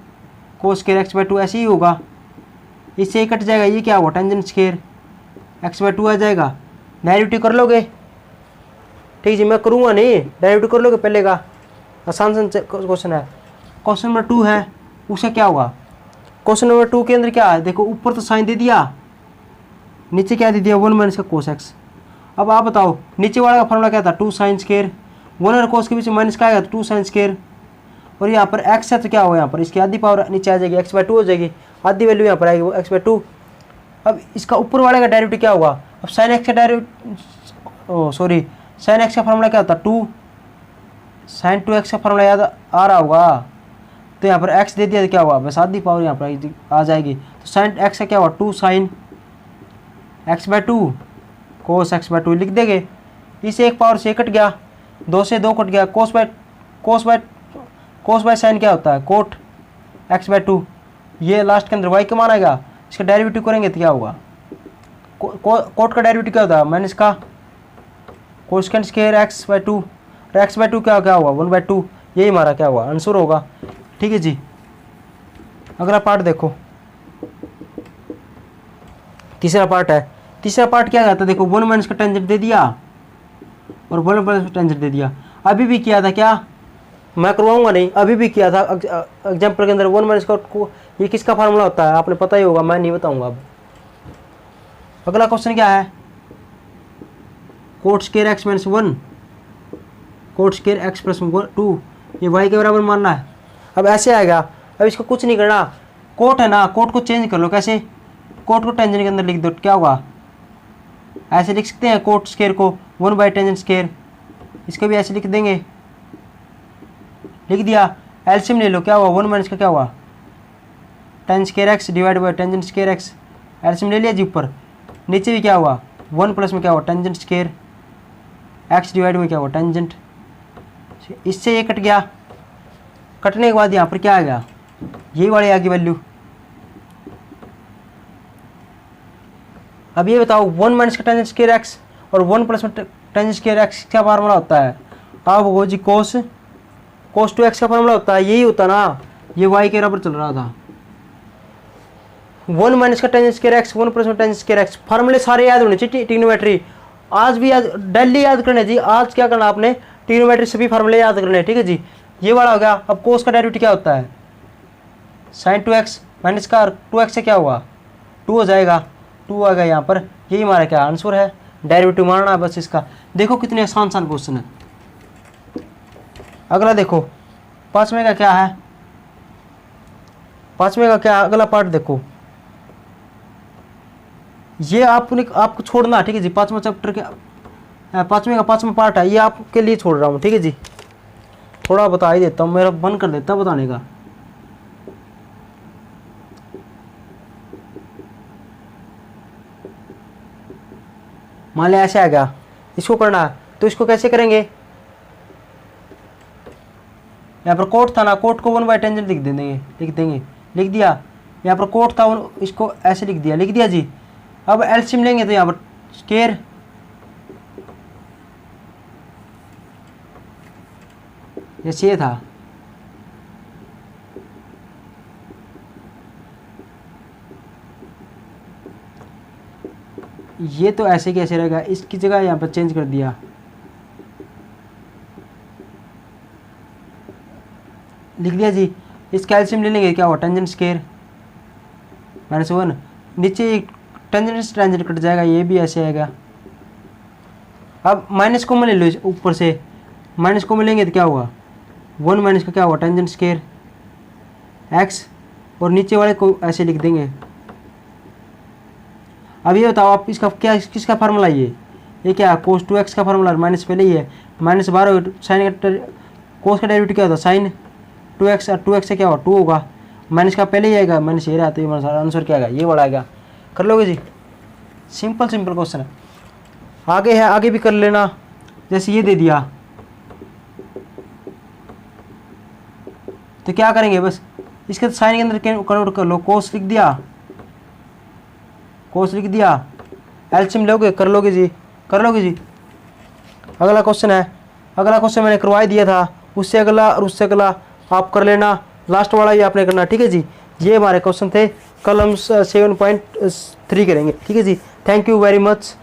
कोस स्क्वायर एक्स बाई 2, ऐसे ही होगा, इससे ही कट जाएगा, ये क्या हुआ टेंजेंट स्क्वायर एक्स बाई 2 आ जाएगा, डेरिवेटिव कर लोगे, ठीक जी, मैं करूँगा नहीं, डेरिवेटिव कर लोगे पहले का, आसान क्वेश्चन है। क्वेश्चन नंबर 2 है, उसका क्या होगा, क्वेश्चन नंबर 2 के अंदर क्या है, देखो ऊपर तो साइन दे दिया, नीचे क्या दे दिया 1 माइनस का कोस एक्स। अब आप बताओ नीचे वाला का फॉर्मूला क्या था 2 साइन स्क्वायर, 1 और कोस के बीच में माइनस का आएगा तो 2 साइन स्क्वायर, और यहाँ पर एक्स है तो क्या होगा, यहाँ पर इसकी आधी पावर नीचे आ जाएगी, एक्स बाई 2 हो जाएगी, आधी वैल्यू यहाँ पर आएगी वो एक्स बाई 2। अब इसका ऊपर वाले का डेरिवेटिव क्या होगा, अब साइन एक्स का डेरिवेटिव साइन एक्स का फॉर्मूला क्या होता है 2 साइन 2x का फॉर्मूला याद आ रहा होगा, तो यहाँ पर x दे दिया तो क्या हुआ, बस आधी पावर यहाँ पर आ जाएगी, तो साइन x का क्या हुआ 2 sine x by 2 cos x by 2 लिख देंगे, इसे एक पावर से कट गया, 2 से 2 कट गया, कोस बाय साइन क्या होता है कोट x बाई 2, ये लास्ट के अंदर y का मान आएगा, इसका डेरिवेटिव करेंगे तो क्या होगा, कोट का डेरिवेटिव क्या होता है माइनस का कोसेकेंट स्क्वायर x बाई 2, और x बाई 2 क्या होगा 1 बाई 2, यही हमारा क्या हुआ आंसर होगा, ठीक है जी। अगला पार्ट देखो, तीसरा पार्ट है, तीसरा पार्ट क्या कहता है, देखो 1 माइनस का टेंजेंट दे दिया और 1 प्लस का टेंजेंट दे दिया, अभी भी किया था क्या, मैं करवाऊंगा नहीं, अभी भी किया था एग्जाम्पल के अंदर 1 माइनस का ये किसका फार्मूला होता है आपने पता ही होगा, मैं नहीं बताऊंगा अब। अगला क्वेश्चन क्या है, coat square x minus 1 coat square x plus 2, ये y के बराबर मानना है। अब ऐसे आएगा, अब इसको कुछ नहीं करना, कोट है ना, कोट को चेंज कर लो, कैसे, कोट को टेंजेंट के अंदर लिख दो, क्या होगा ऐसे लिख सकते हैं कोट स्क्वायर को 1 बाई टेंजेंट स्क्वायर, इसको भी ऐसे लिख देंगे, लिख दिया, एलसीएम ले लो, क्या हुआ 1 माइनस का क्या हुआ ten square x divide by tangent square x, LCM ले लिया जी ऊपर, नीचे भी क्या हुआ 1 प्लस में क्या हुआ टेंजेंट स्क्वायर एक्स डिवाइड में क्या हुआ टेंजेंट, इससे ये कट गया, कटने के बाद यहाँ पर क्या आ गया, यही वाली आ गई वैल्यू, अब ये बताओ 1 माइनस का टेंजेंट स्क्वायर एक्स और 1 प्लस में टेंजेंट स्क्वायर एक्स क्या फार्मूला होता है? अब वो जी कोस 2x का फार्मूला होता है, यही होता ना, ये y के बराबर चल रहा था। 1 माइनस का टेंजेंट स्क्वायर एक्स 1 प्लस में टेंजेंट स्क्वायर एक्स, फार्मूले सारे याद होने चाहिए ट्रिग्नोमेट्री। आज भी याद, डेली याद करने जी। आज क्या करना आपने, ट्रिग्नोमेट्री सभी फार्मूले याद करने, ठीक है जी। ये वाला हो गया। अब कोस का डेरिवेटिव क्या होता है? साइन 2x माइनस का 2x से क्या हुआ 2 हो जाएगा, 2 आ गया यहाँ पर। यही हमारा क्या आंसर है, डेरिवेटिव मारना है बस इसका। देखो कितने आसान क्वेश्चन है। अगला देखो 5वें का क्या है, 5वें का क्या, अगला पार्ट देखो। ये आपको छोड़ना, ठीक है जी। 5वां चैप्टर के 5वें का 5वां पार्ट है, ये आपके लिए छोड़ रहा हूँ, ठीक है जी। थोड़ा बता ही देता हूँ, मेरा मन कर देता बताने का। मान लिया ऐसे आ गया, इसको करना है तो इसको कैसे करेंगे? यहाँ पर कोट था ना, कोट को 1 बाई टेंजेंट लिख देंगे, लिख दिया। यहाँ पर कोट था, इसको ऐसे लिख दिया जी। अब एलसीएम लेंगे तो यहाँ पर स्क्वायर, जैसे ये था, ये तो ऐसे कैसे रहेगा, इसकी जगह यहाँ पर चेंज कर दिया, लिख दिया जी। इस कैल्शियम ले लेंगे, क्या हुआ टेंजेंट स्क्वायर -1, नीचे टेंजेंट कट जाएगा, ये भी ऐसे आएगा। अब माइनस को ले लो, ऊपर से माइनस को मिलेंगे तो क्या होगा 1 माइनस का क्या हुआ टेंजेंट स्क्वायर एक्स, और नीचे वाले को ऐसे लिख देंगे। अब ये बताओ आप इसका क्या, किसका फार्मूला ये क्या कोस 2x का फार्मूला, माइनस पहले ही है, -12 साइन का कोस का डेरिवेटिव क्या होता है साइन 2x, और 2x से क्या होगा 2 होगा, माइनस का पहले ही आएगा, माइनस ये रहा, तो ये हमारा आंसर क्या आएगा, ये वाला आएगा। कर लोगे जी, सिंपल क्वेश्चन है। आगे है, आगे भी कर लेना। जैसे ये दे दिया तो क्या करेंगे, बस इसके साइन के अंदर कन्वर्ट कर लो, कोस लिख दिया, एलसीएम लोगे, कर लोगे जी। अगला क्वेश्चन है, अगला क्वेश्चन मैंने करवा दिया था, उससे अगला और उससे अगला आप कर लेना, लास्ट वाला ही आपने करना, ठीक है जी। ये हमारे क्वेश्चन थे, कल हम 7.3 करेंगे, ठीक है जी। Thank you very much.